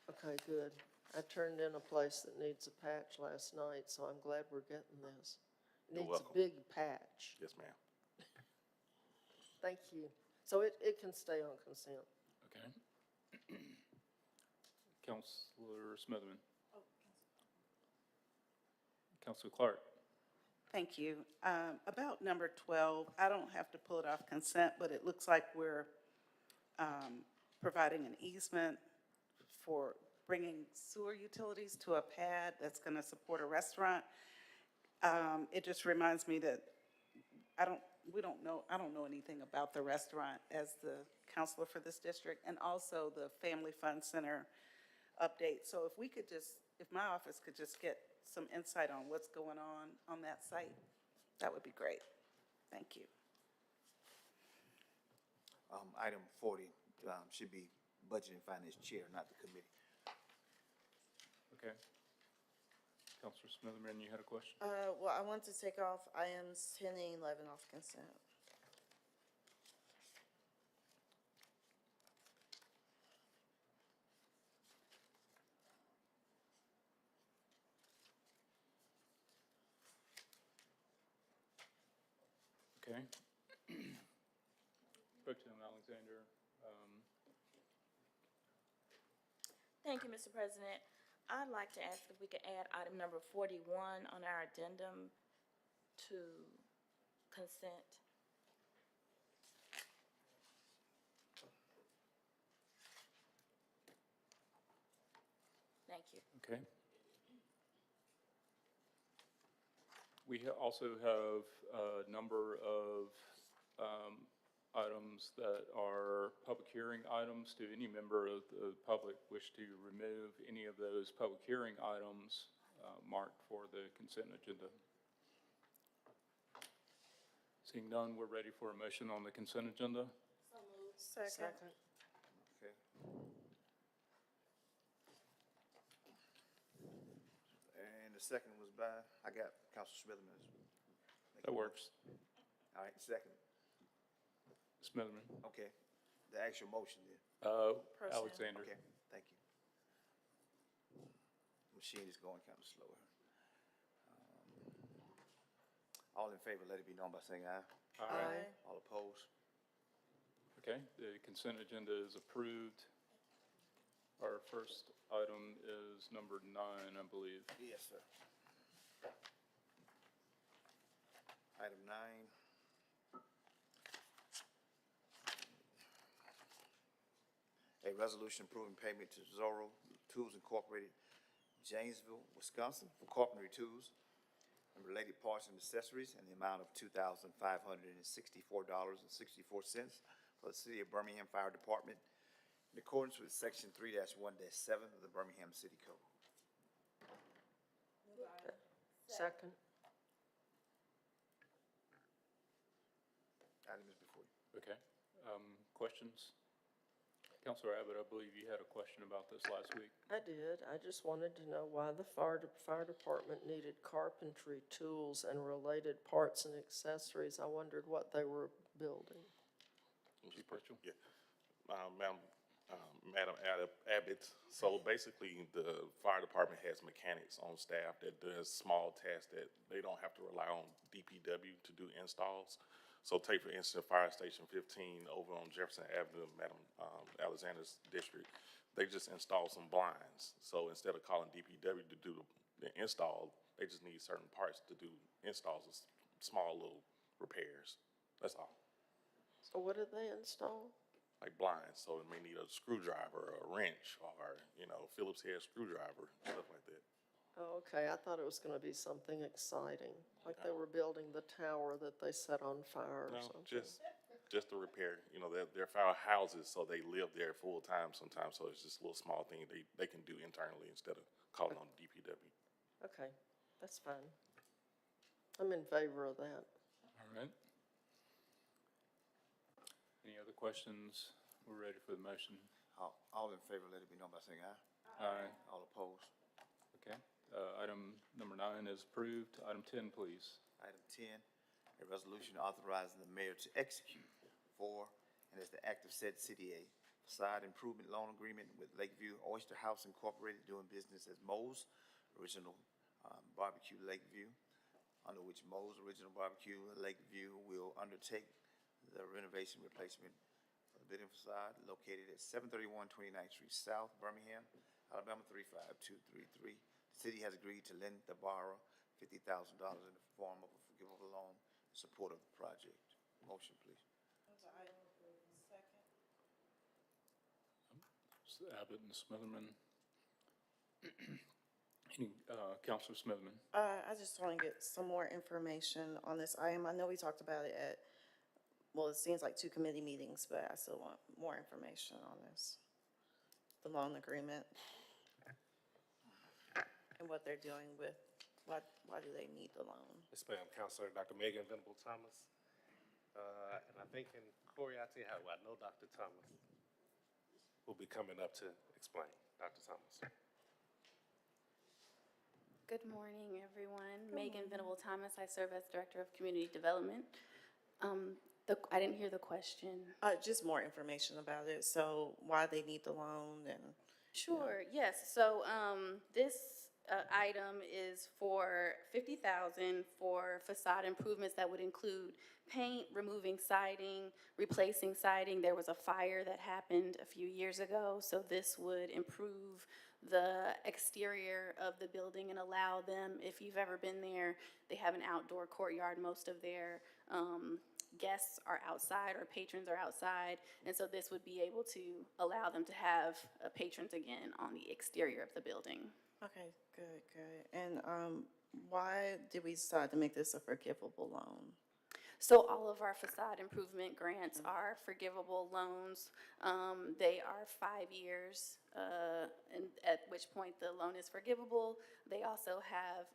[SPEAKER 4] Okay, good. I turned in a place that needs a patch last night, so I'm glad we're getting this.
[SPEAKER 6] You're
[SPEAKER 4] Needs a
[SPEAKER 6] welcome.
[SPEAKER 4] big patch.
[SPEAKER 6] Yes, ma'am.
[SPEAKER 4] Thank you. So it can stay on consent.
[SPEAKER 1] Okay. Counselor Smitherman. Counselor Clark.
[SPEAKER 7] Thank you. About number 12, I don't have to pull it off consent, but it looks like we're providing an easement for bringing sewer utilities to a pad that's going to support a restaurant. It just reminds me that I don't know anything about the restaurant as the counselor for this district, and also the Family Fun Center update. So if my office could just get some insight on what's going on that site, that would be great. Thank you.
[SPEAKER 3] Item 40 should be Budget and Finance Chair, not the committee.
[SPEAKER 1] Okay. Counselor Smitherman, you had a question?
[SPEAKER 14] Well, I want to take off items 10 and 11 off consent.
[SPEAKER 1] Okay. Pro Tem Alexander,
[SPEAKER 13] Thank you, Mr. President. I'd like to ask if we could add item number 41 on our addendum to consent. Thank you.
[SPEAKER 1] okay. We also have a number of items that are public hearing items. Do any member of the public wish to remove any of those public hearing items marked for the consent agenda? Seeing none, we're ready for a motion on the consent agenda.
[SPEAKER 14] So moved. Second.
[SPEAKER 3] Okay. And the second was by, I got Councilor Smitherman.
[SPEAKER 1] That works.
[SPEAKER 3] All right, second.
[SPEAKER 1] Smitherman.
[SPEAKER 3] Okay. The actual motion then.
[SPEAKER 1] Alexander.
[SPEAKER 3] Okay, thank you. Machine is going kind of slower. All in favor, let it be known by saying aye.
[SPEAKER 4] Aye.
[SPEAKER 3] All opposed?
[SPEAKER 1] Okay, the consent agenda is approved. Our first item is number 9, I believe.
[SPEAKER 3] Yes, sir. Item 9. A resolution approving payment to Zorro Tools Incorporated, Janesville, Wisconsin, for carpentry tools and related parts and accessories in the amount of $2,564.64 for the City of Birmingham Fire Department in accordance with Section 3-1-7 of the Birmingham City Code.
[SPEAKER 4] Second.
[SPEAKER 3] Item is before you.
[SPEAKER 1] Okay, questions? Counselor Abbott, I believe you had a question about this last week.
[SPEAKER 4] I did. I just wanted to know why the fire department needed carpentry tools and related parts and accessories. I wondered what they were building.
[SPEAKER 6] Chief Purchell? Yeah. Madam Abbott, so basically the fire department has mechanics on staff that does small tasks that they don't have to rely on DPW to do installs. So take, for instance, Fire Station 15 over on Jefferson Avenue, Madam Alexander's district. They just installed some blinds. So instead of calling DPW to do the install, they just need certain parts to do installs of small little repairs. That's all.
[SPEAKER 4] So what did they install?
[SPEAKER 6] Like blinds, so it may need a screwdriver, or a wrench, or, Phillips head screwdriver, stuff like that.
[SPEAKER 4] Oh, okay. I thought it was gonna be something exciting, like they were building the tower that they set on fire or
[SPEAKER 6] No,
[SPEAKER 4] something.
[SPEAKER 6] just to repair, they're fire houses, so they live there full time sometimes, so it's just a little small thing they can do internally instead of calling on DPW.
[SPEAKER 4] Okay, that's fine. I'm in favor of that.
[SPEAKER 1] All right. Any other questions? We're ready for the motion.
[SPEAKER 3] All in favor, let it be known by saying aye.
[SPEAKER 1] Aye.
[SPEAKER 3] All opposed?
[SPEAKER 1] Okay. Item number 9 is approved. Item 10, please.
[SPEAKER 3] Item 10, a resolution authorizing the mayor to execute for and as the act of said city a facade improvement loan agreement with Lakeview Oyster House Incorporated doing business as Moe's Original Barbecue Lakeview, under which Moe's Original Barbecue Lakeview will undertake the renovation replacement for the building facade located at 731 29th Street South, Birmingham, Alabama 35233. The city has agreed to lend the borrower $50,000 in the form of a forgivable loan in support of the project. Motion, please.
[SPEAKER 1] Mr. Abbott and Smotherman. Any, Counselor Smotherman?
[SPEAKER 14] I just want to get some more information on this item. I know we talked about it at, well, it seems like 2 committee meetings, but I still want more information on this. The loan agreement. And what they're doing with, why do they need the loan?
[SPEAKER 5] Yes, ma'am. Counselor Dr. Megan Venable Thomas. And I think in Corey, I know Dr. Thomas will be coming up to explain. Dr. Thomas.
[SPEAKER 16] Good morning, everyone. Megan Venable Thomas. I serve as Director of Community Development. I didn't hear the question.
[SPEAKER 14] Just more information about it. So why they need the loan and.
[SPEAKER 16] Sure, yes. So this item is for $50,000 for facade improvements that would include paint, removing siding, replacing siding. There was a fire that happened a few years ago, so this would improve the exterior of the building and allow them, if you've ever been there, they have an outdoor courtyard. Most of their guests are outside or patrons are outside, and so this would be able to allow them to have patrons again on the exterior of the building.
[SPEAKER 14] Okay, good. And why did we decide to make this a forgivable loan?
[SPEAKER 16] So all of our facade improvement grants are forgivable loans. They are 5 years, and at which point the loan is forgivable. They also have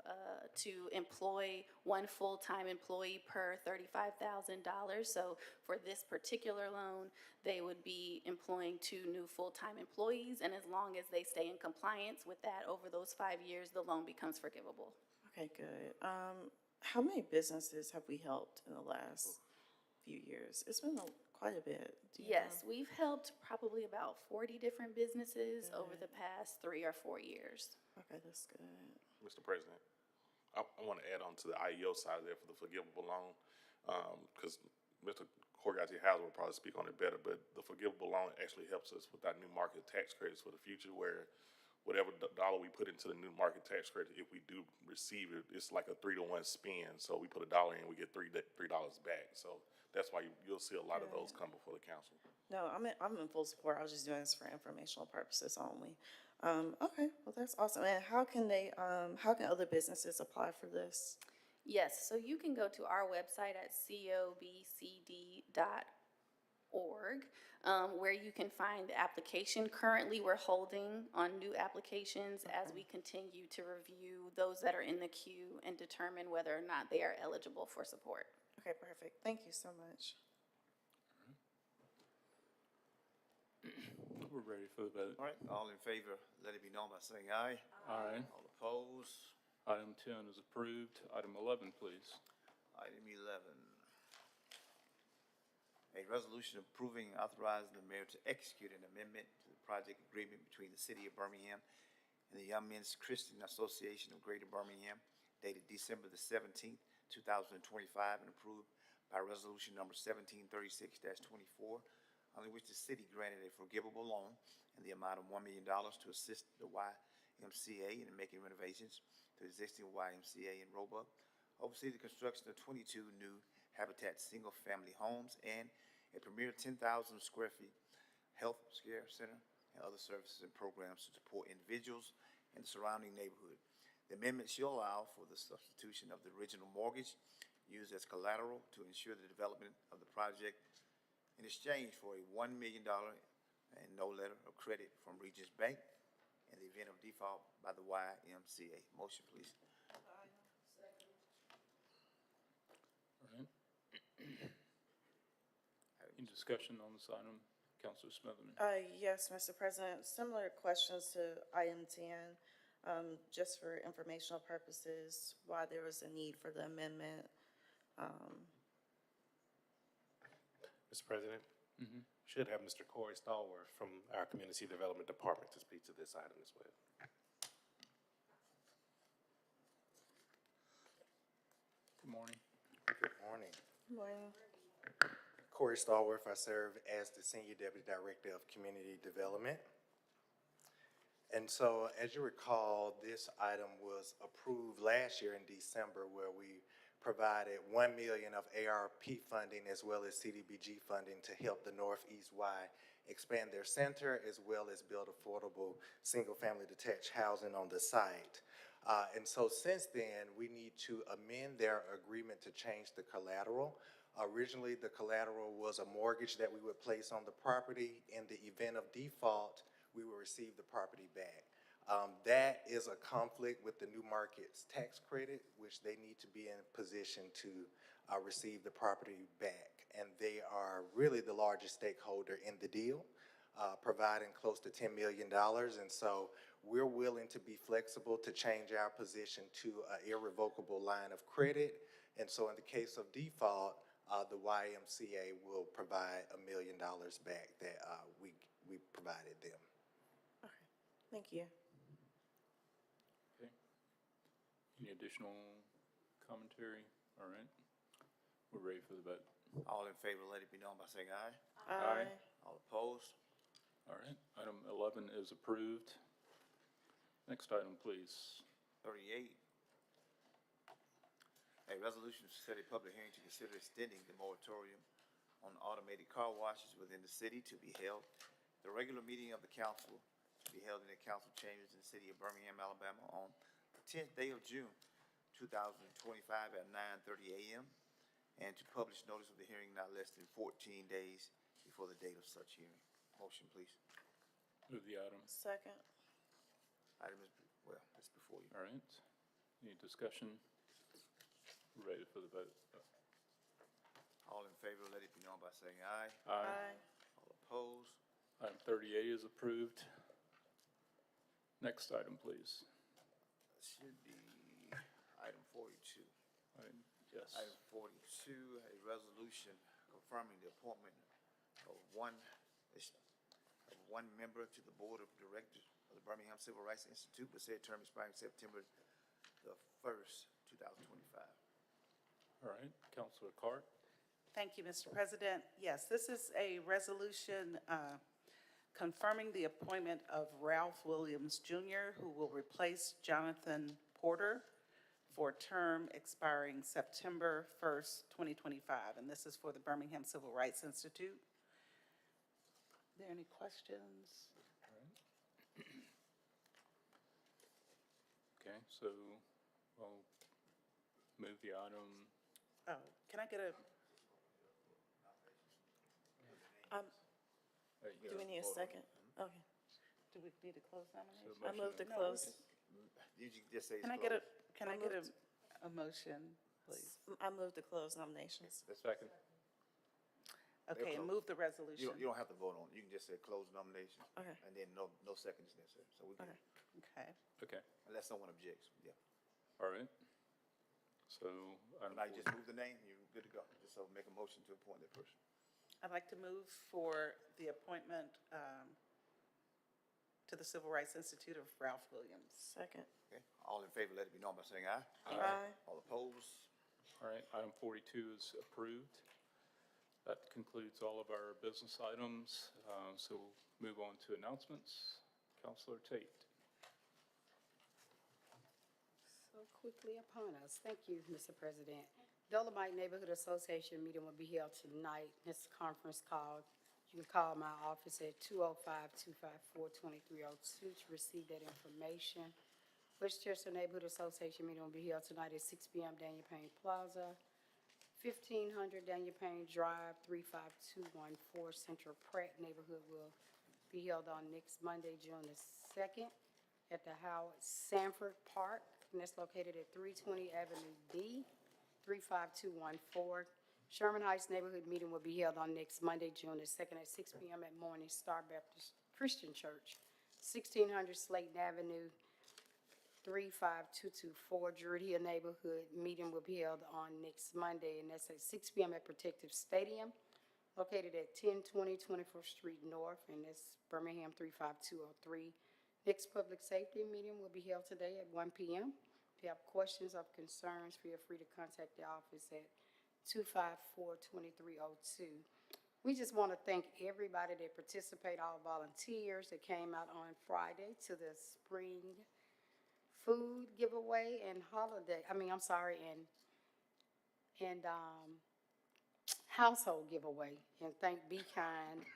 [SPEAKER 16] to employ 1 full-time employee per $35,000. So for this particular loan, they would be employing 2 new full-time employees, and as long as they stay in compliance with that over those 5 years, the loan becomes forgivable.
[SPEAKER 14] Okay, good. How many businesses have we helped in the last few years? It's been quite a bit.
[SPEAKER 16] Yes, we've helped probably about 40 different businesses over the past 3 or 4 years.
[SPEAKER 14] Okay, that's good.
[SPEAKER 6] Mr. President, I want to add on to the IEO side there for the forgivable loan, because Mr. Hauser will probably speak on it better, but the forgivable loan actually helps us with our new market tax credits for the future, where whatever dollar we put into the new market tax credit, if we do receive it, it's like a 3-to-1 spin. So we put $1 in, we get $3 back. So that's why you'll see a lot of those come before the council.
[SPEAKER 14] No, I'm in full support. I was just doing this for informational purposes only. Okay, well, that's awesome. And how can other businesses apply for this?
[SPEAKER 16] Yes, so you can go to our website at cobcd.org, where you can find the application. Currently, we're holding on new applications as we continue to review those that are in the queue and determine whether or not they are eligible for support.
[SPEAKER 14] Okay, perfect. Thank you so much.
[SPEAKER 1] We're ready for the vote.
[SPEAKER 3] All right, all in favor, let it be known by saying aye.
[SPEAKER 1] Aye.
[SPEAKER 3] All opposed?
[SPEAKER 1] Item 10 is approved. Item 11, please.
[SPEAKER 3] Item 11. A resolution approving and authorizing the mayor to execute an amendment to the project agreement between the city of Birmingham and the Young Men's Christian Association of Greater Birmingham dated December the 17th, 2025, and approved by resolution number 1736-24, under which the city granted a forgivable loan in the amount of $1 million to assist the YMCA in making renovations to existing YMCA in Roebuck, oversee the construction of 22 new Habitat single-family homes, and a premier 10,000 square feet health care center and other services and programs to support individuals in the surrounding neighborhood. The amendment shall allow for the substitution of the original mortgage used as collateral to ensure the development of the project in exchange for a $1 million and no letter of credit from Regions Bank in the event of default by the YMCA. Motion, please.
[SPEAKER 1] All right. Any discussion on this item? Councilor Smotherman.
[SPEAKER 14] Yes, Mr. President. Similar questions to item 10. just for informational purposes, why there was a need for the amendment.
[SPEAKER 5] Mr. President, should have Mr. Corey Stallworth from our Community Development Department to speak to this item as well.
[SPEAKER 1] Good morning.
[SPEAKER 17] Good morning.
[SPEAKER 14] Morning.
[SPEAKER 17] Corey Stallworth, I serve as the Senior Deputy Director of Community Development. And so, as you recall, this item was approved last year in December, where we provided $1 million of ARP funding as well as CDBG funding to help the Northeast Y expand their center as well as build affordable single-family detached housing on the site. And so since then, we need to amend their agreement to change the collateral. Originally, the collateral was a mortgage that we would place on the property. In the event of default, we will receive the property back. That is a conflict with the New Markets tax credit, which they need to be in position to receive the property back. And they are really the largest stakeholder in the deal, providing close to $10 million. And so we're willing to be flexible to change our position to an irrevocable line of credit. And so in the case of default, the YMCA will provide $1 million back that we provided them.
[SPEAKER 14] Okay, thank you.
[SPEAKER 1] Okay. Any additional commentary? All right. We're ready for the vote.
[SPEAKER 3] All in favor, let it be known by saying aye.
[SPEAKER 1] Aye.
[SPEAKER 3] All opposed?
[SPEAKER 1] All right. Item 11 is approved. Next item, please.
[SPEAKER 3] 38, a resolution to set a public hearing to consider extending the moratorium on automated car washes within the city to be held. The regular meeting of the council to be held in the council chambers in the city of Birmingham, Alabama on the 10th day of June, 2025 at 9:30 a.m. and to publish notice of the hearing not less than 14 days before the date of such hearing. Motion, please.
[SPEAKER 1] Move the item.
[SPEAKER 14] Second.
[SPEAKER 3] Item is, well, it's before you.
[SPEAKER 1] All right. Any discussion? We're ready for the vote.
[SPEAKER 3] All in favor, let it be known by saying aye.
[SPEAKER 1] Aye.
[SPEAKER 3] All opposed?
[SPEAKER 1] Item 38 is approved. Next item, please.
[SPEAKER 3] Should be item 42.
[SPEAKER 1] Yes.
[SPEAKER 3] Item 42, a resolution confirming the appointment of one member to the Board of Directors of the Birmingham Civil Rights Institute, with said term expiring September the 1st, 2025.
[SPEAKER 1] All right. Councilor Cart.
[SPEAKER 7] Thank you, Mr. President. Yes, this is a resolution confirming the appointment of Ralph Williams Jr., who will replace Jonathan Porter for a term expiring September 1st, 2025. And this is for the Birmingham Civil Rights Institute. Are there any questions?
[SPEAKER 1] Okay, so we'll move the item.
[SPEAKER 7] Oh, can I get a,
[SPEAKER 14] Do we need a second? Okay.
[SPEAKER 7] do we need to close nominations?
[SPEAKER 14] I move to close.
[SPEAKER 3] You just say it's
[SPEAKER 7] Can I get a,
[SPEAKER 3] closed.
[SPEAKER 7] can I get a motion, please?
[SPEAKER 14] I move to close nominations.
[SPEAKER 1] Second.
[SPEAKER 7] Okay, and move the resolution.
[SPEAKER 3] You don't have to vote on it. You can just say close nomination.
[SPEAKER 14] Okay.
[SPEAKER 3] And then no seconds necessary. So we can,
[SPEAKER 7] Okay.
[SPEAKER 1] Okay.
[SPEAKER 3] unless someone objects, yeah.
[SPEAKER 1] All right. So item
[SPEAKER 3] And I just move the name, you're good to go. Just so make a motion to appoint that person.
[SPEAKER 7] I'd like to move for the appointment to the Civil Rights Institute of Ralph Williams.
[SPEAKER 14] Second.
[SPEAKER 3] Okay, all in favor, let it be known by saying aye.
[SPEAKER 14] Aye.
[SPEAKER 3] All opposed?
[SPEAKER 1] All right, item 42 is approved. That concludes all of our business items. So we'll move on to announcements. Councilor Tate.
[SPEAKER 15] So quickly upon us. Thank you, Mr. President. Dolomite Neighborhood Association meeting will be held tonight. This conference call. You can call my office at 205-254-2302 to receive that information. Westchester Neighborhood Association meeting will be held tonight at 6 p.m. Daniel Payne Plaza, 1500 Daniel Payne Drive, 35214 Central Pratt Neighborhood will be held on next Monday, June the 2nd at the Howard Sanford Park, and that's located at 320 Avenue D, 35214. Sherman Heights Neighborhood meeting will be held on next Monday, June the 2nd at 6 p.m. at Morning Star Baptist Christian Church, 1600 Slayton Avenue, 35224 Druid Hill Neighborhood. Meeting will be held on next Monday, and that's at 6 p.m. at Protective Stadium, located at 1020 24th Street North, and that's Birmingham 35203. Next public safety meeting will be held today at 1 p.m. If you have questions or concerns, feel free to contact the office at 254-2302. We just want to thank everybody that participated, all volunteers that came out on Friday to the spring food giveaway and household giveaway. And thank Be Kind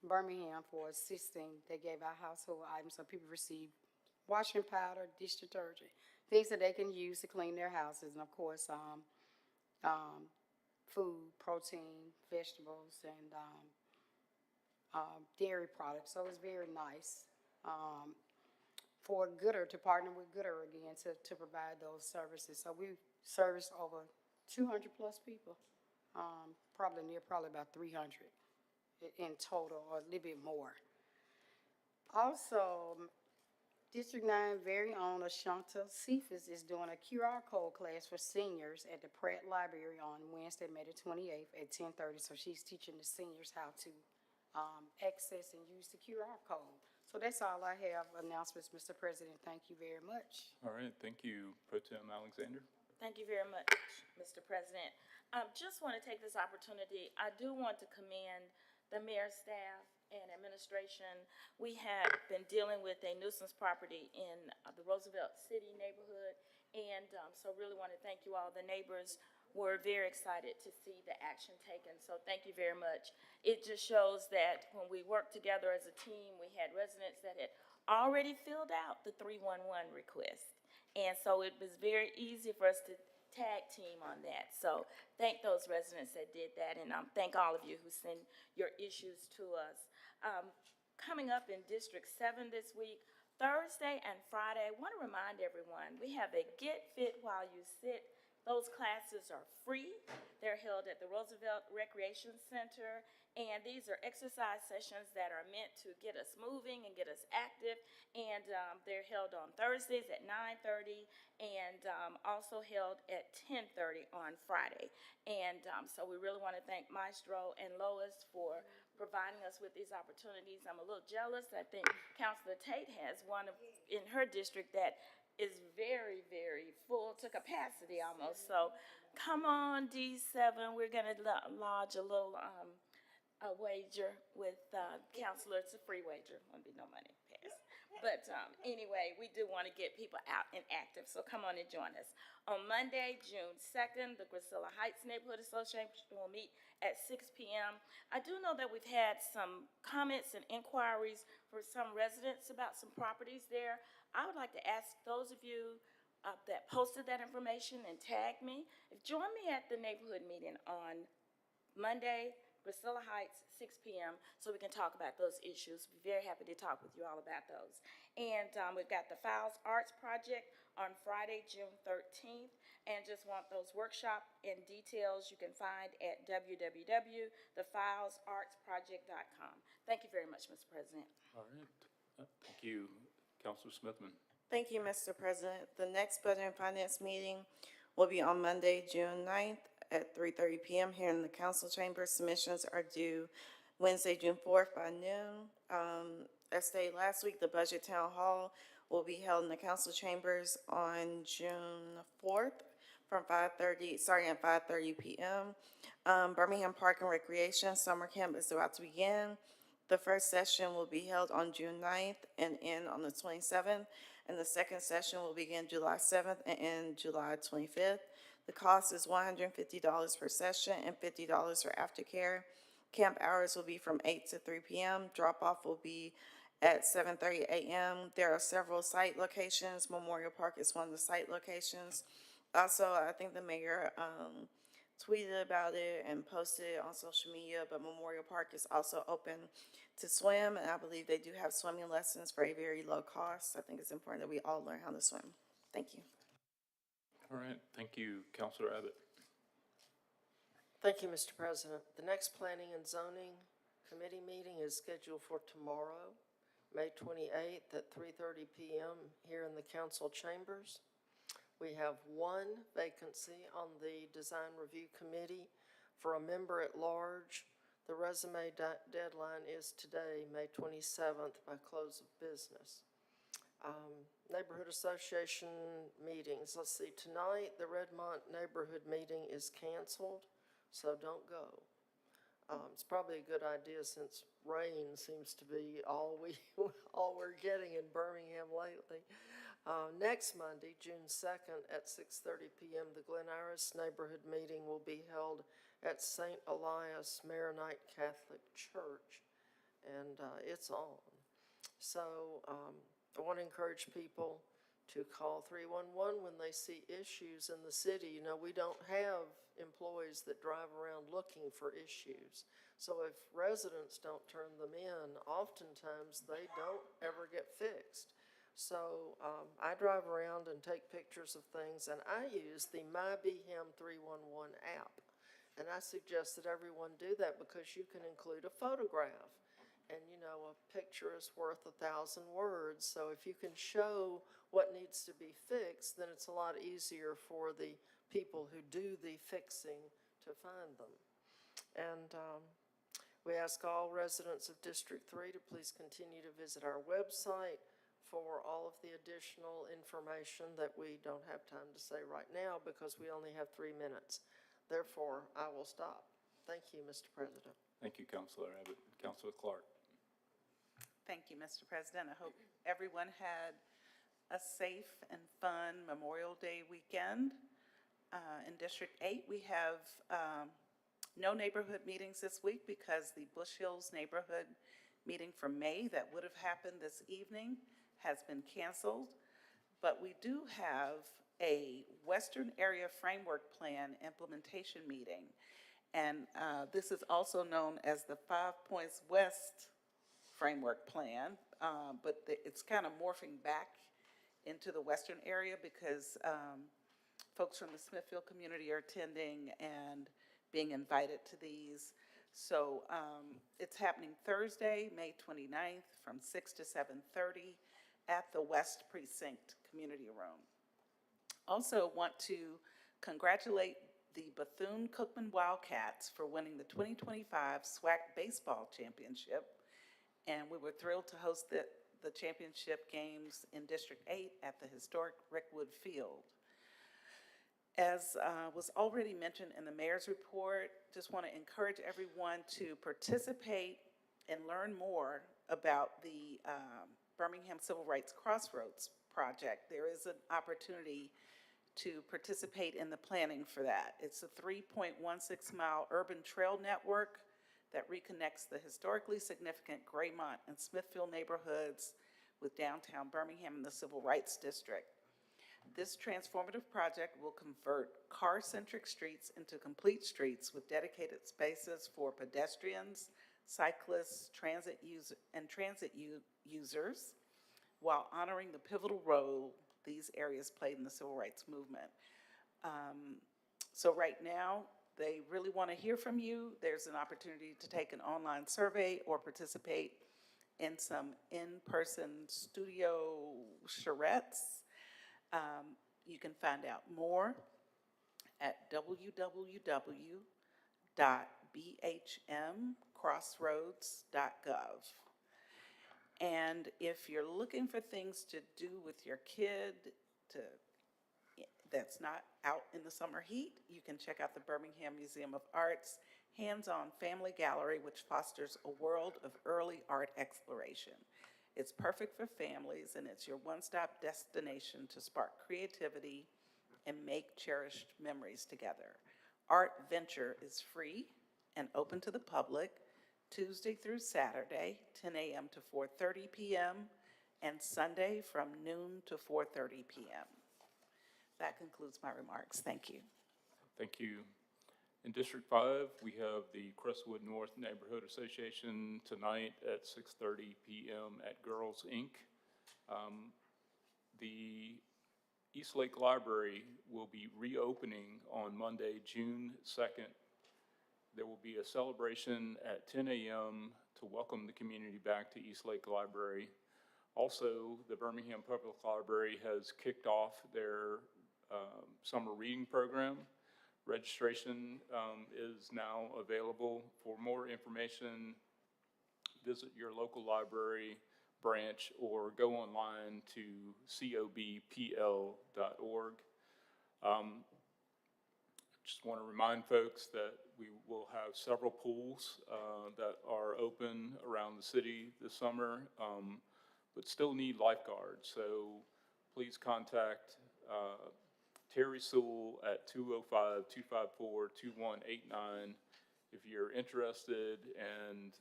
[SPEAKER 15] Birmingham for assisting. They gave out household items so people receive washing powder, dish detergent, things that they can use to clean their houses, and of course, food, protein, vegetables, and dairy products. So it was very nice for Gooder to partner with Gooder again to provide those services. So we serviced over 200 plus people, probably about 300 in total, or a little bit more. Also, District 9 very own Ashanta Cephas is doing a QR code class for seniors at the Pratt Library on Wednesday, May the 28th at 10:30. So she's teaching the seniors how to access and use the QR code. So that's all I have. Announcements, Mr. President. Thank you very much.
[SPEAKER 1] All right, thank you, Pro Tem Alexander.
[SPEAKER 13] Thank you very much, Mr. President. Just want to take this opportunity. I do want to commend the mayor's staff and administration. We have been dealing with a nuisance property in the Roosevelt City neighborhood, and so really want to thank you all. The neighbors were very excited to see the action taken, so thank you very much. It just shows that when we work together as a team, we had residents that had already filled out the 311 request, and so it was very easy for us to tag team on that. So thank those residents that did that, and thank all of you who send your issues to us. Coming up in District 7 this week, Thursday and Friday, I want to remind everyone, we have a Get Fit While You Sit. Those classes are free. They're held at the Roosevelt Recreation Center, and these are exercise sessions that are meant to get us moving and get us active, and they're held on Thursdays at 9:30 and also held at 10:30 on Friday. And so we really want to thank Maestro and Lois for providing us with these opportunities. I'm a little jealous. I think Councilor Tate has one in her district that is very, very full to capacity almost. So come on, D7. We're going to lodge a little a wager with Councilor. It's a free wager. Won't be no money pass. But anyway, we do want to get people out and active. So come on and join us. On Monday, June 2nd, the Priscilla Heights Neighborhood Association will meet at 6 p.m. I do know that we've had some comments and inquiries for some residents about some properties there. I would like to ask those of you that posted that information and tagged me, join me at the neighborhood meeting on Monday, Priscilla Heights, 6 p.m., so we can talk about those issues. We're very happy to talk with you all about those. And we've got the Fowles Arts Project on Friday, June 13th, and just want those workshop and details you can find at www.thefowlesartsproject.com. Thank you very much, Mr. President.
[SPEAKER 1] All right, thank you, Councilor Smithman.
[SPEAKER 14] Thank you, Mr. President. The next Budget and Finance meeting will be on Monday, June 9th at 3:30 p.m. here in the council chamber. Submissions are due Wednesday, June 4th by noon. As stated last week, the Budget Town Hall will be held in the council chambers on June 4th from starting at 5:30 p.m. Birmingham Park and Recreation Summer Camp is about to begin. The first session will be held on June 9th and end on the 27th, and the second session will begin July 7th and end July 25th. The cost is $150 per session and $50 for aftercare. Camp hours will be from 8 to 3 p.m. Drop-off will be at 7:30 a.m. There are several site locations. Memorial Park is one of the site locations. Also, I think the mayor tweeted about it and posted it on social media, but Memorial Park is also open to swim, and I believe they do have swimming lessons for a very low cost. I think it's important that we all learn how to swim. Thank you.
[SPEAKER 1] All right, thank you, Councilor Abbott.
[SPEAKER 4] Thank you, Mr. President. The next Planning and Zoning Committee meeting is scheduled for tomorrow, May 28th at 3:30 p.m. here in the council chambers. We have one vacancy on the Design Review Committee for a member at large. The resume deadline is today, May 27th, by close of business. Neighborhood Association meetings. Let's see, tonight the Redmont Neighborhood meeting is canceled, so don't go. It's probably a good idea since rain seems to be all we're getting in Birmingham lately. Next Monday, June 2nd at 6:30 p.m., the Glen Iris Neighborhood meeting will be held at St. Elias Maronite Catholic Church, and it's on. So I want to encourage people to call 311 when they see issues in the city. You know, we don't have employees that drive around looking for issues. So if residents don't turn them in, oftentimes they don't ever get fixed. So I drive around and take pictures of things, and I use the MyBHM 311 app. And I suggest that everyone do that because you can include a photograph. And, you know, a picture is worth 1,000 words. So if you can show what needs to be fixed, then it's a lot easier for the people who do the fixing to find them. And we ask all residents of District 3 to please continue to visit our website for all of the additional information that we don't have time to say right now because we only have 3 minutes. Therefore, I will stop. Thank you, Mr. President.
[SPEAKER 1] Thank you, Councilor Abbott. Councilor Clark.
[SPEAKER 7] Thank you, Mr. President. I hope everyone had a safe and fun Memorial Day weekend. In District 8, we have no neighborhood meetings this week because the Bush Hills neighborhood meeting for May that would have happened this evening has been canceled. But we do have a Western Area Framework Plan implementation meeting. And this is also known as the 5 Points West Framework Plan, but it's kind of morphing back into the Western area because folks from the Smithfield community are attending and being invited to these. So it's happening Thursday, May 29th from 6 to 7:30 at the West Precinct Community Room. Also want to congratulate the Bethune-Cookman Wildcats for winning the 2025 SWAC Baseball Championship. And we were thrilled to host the championship games in District 8 at the historic Rickwood Field. As was already mentioned in the mayor's report, just want to encourage everyone to participate and learn more about the Birmingham Civil Rights Crossroads project. There is an opportunity to participate in the planning for that. It's a 3.16-mile urban trail network that reconnects the historically significant Graymont and Smithfield neighborhoods with downtown Birmingham and the Civil Rights District. This transformative project will convert car-centric streets into complete streets with dedicated spaces for pedestrians, cyclists, transit users, while honoring the pivotal role these areas played in the civil rights movement. So right now, they really want to hear from you. There's an opportunity to take an online survey or participate in some in-person studio charrettes. You can find out more at www.bhmcrossroads.gov. And if you're looking for things to do with your kid that's not out in the summer heat, you can check out the Birmingham Museum of Art's hands-on family gallery, which fosters a world of early art exploration. It's perfect for families, and it's your one-stop destination to spark creativity and make cherished memories together. Art Venture is free and open to the public Tuesday through Saturday, 10 a.m. to 4:30 p.m., and Sunday from noon to 4:30 p.m. That concludes my remarks. Thank you.
[SPEAKER 1] Thank you. In District 5, we have the Crestwood North Neighborhood Association tonight at 6:30 p.m. at Girls Inc. The Eastlake Library will be reopening on Monday, June 2nd. There will be a celebration at 10 a.m. to welcome the community back to Eastlake Library. Also, the Birmingham Public Library has kicked off their summer reading program. Registration is now available. For more information, visit your local library branch or go online to cobpl.org. Just want to remind folks that we will have several pools that are open around the city this summer, but still need lifeguards. So please contact Terry Sewell at 205-254-2189 if you're interested, and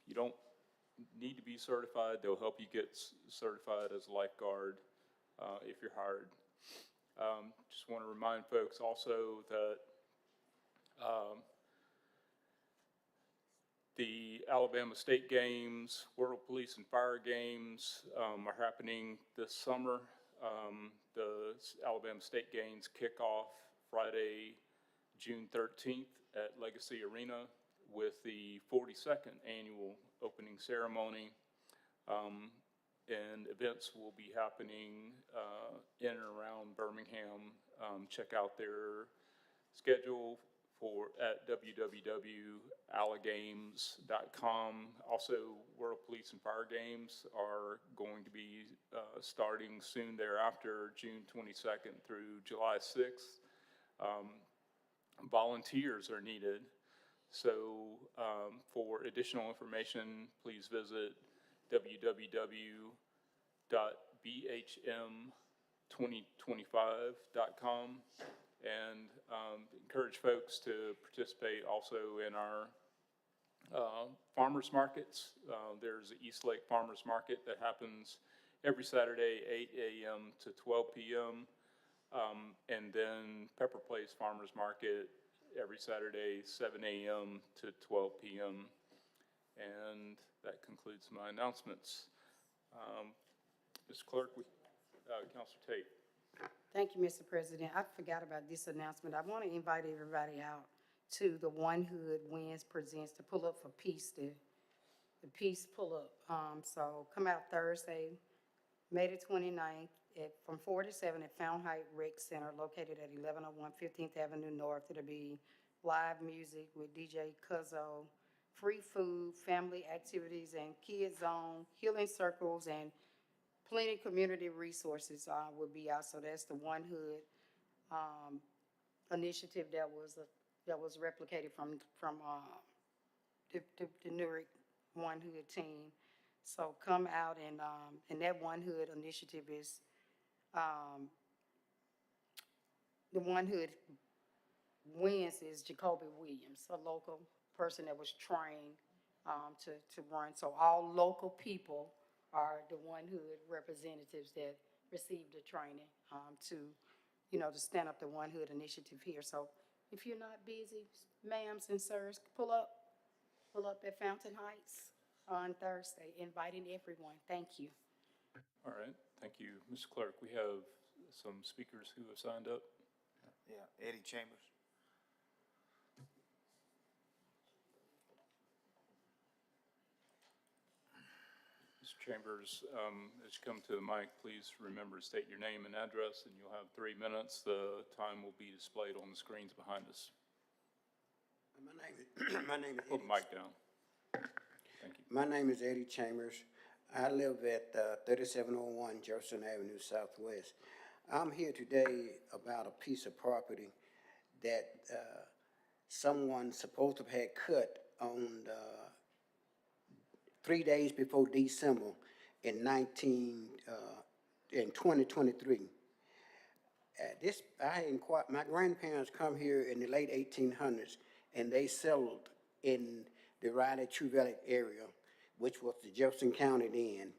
[SPEAKER 1] you don't need to be certified. They'll help you get certified as a lifeguard if you're hired. Just want to remind folks also that the Alabama State Games, World Police and Fire Games are happening this summer. The Alabama State Games kick off Friday, June 13th at Legacy Arena with the 42nd annual opening ceremony. And events will be happening in and around Birmingham. Check out their schedule at www.alagames.com. Also, World Police and Fire Games are going to be starting soon thereafter, June 22nd through July 6th. Volunteers are needed. So for additional information, please visit www.bhm2025.com and encourage folks to participate also in our farmers markets. There's the East Lake Farmers Market that happens every Saturday, 8 a.m. to 12 p.m. And then Pepper Place Farmers Market every Saturday, 7 a.m. to 12 p.m. And that concludes my announcements. Mr. Clerk, Councilor Tate.
[SPEAKER 15] Thank you, Mr. President. I forgot about this announcement. I want to invite everybody out to the One Hood Wins Presents the Pull Up for Peace, the Peace Pull Up. So come out Thursday, May the 29th from 4 to 7 at Fountain Heights Rec Center located at 1101 15th Avenue North. It'll be live music with DJ Cuzzo, free food, family activities, and kids zone, healing circles, and plenty community resources will be out. So that's the One Hood initiative that was replicated from the Newark One Hood team. So come out and that One Hood initiative is the One Hood Wins is Jacoby Williams, a local person that was trained to run. So all local people are the One Hood representatives that received the training to stand up the One Hood initiative here. So if you're not busy, ma'ams and sirs, pull up at Fountain Heights on Thursday, inviting everyone. Thank you.
[SPEAKER 1] All right, thank you, Mr. Clerk. We have some speakers who have signed up.
[SPEAKER 3] Yeah, Eddie Chambers.
[SPEAKER 1] Mr. Chambers, as you come to the mic, please remember to state your name and address, and you'll have 3 minutes. The time will be displayed on the screens behind us.
[SPEAKER 18] My name is
[SPEAKER 1] Hold the mic down. Thank you.
[SPEAKER 18] My name is Eddie Chambers. I live at 3701 Jefferson Avenue Southwest. I'm here today about a piece of property that someone supposed to have had cut on 3 days before December in 2023. My grandparents come here in the late 1800s, and they settled in the Raleigh-True Valley area, which was the Jefferson County then.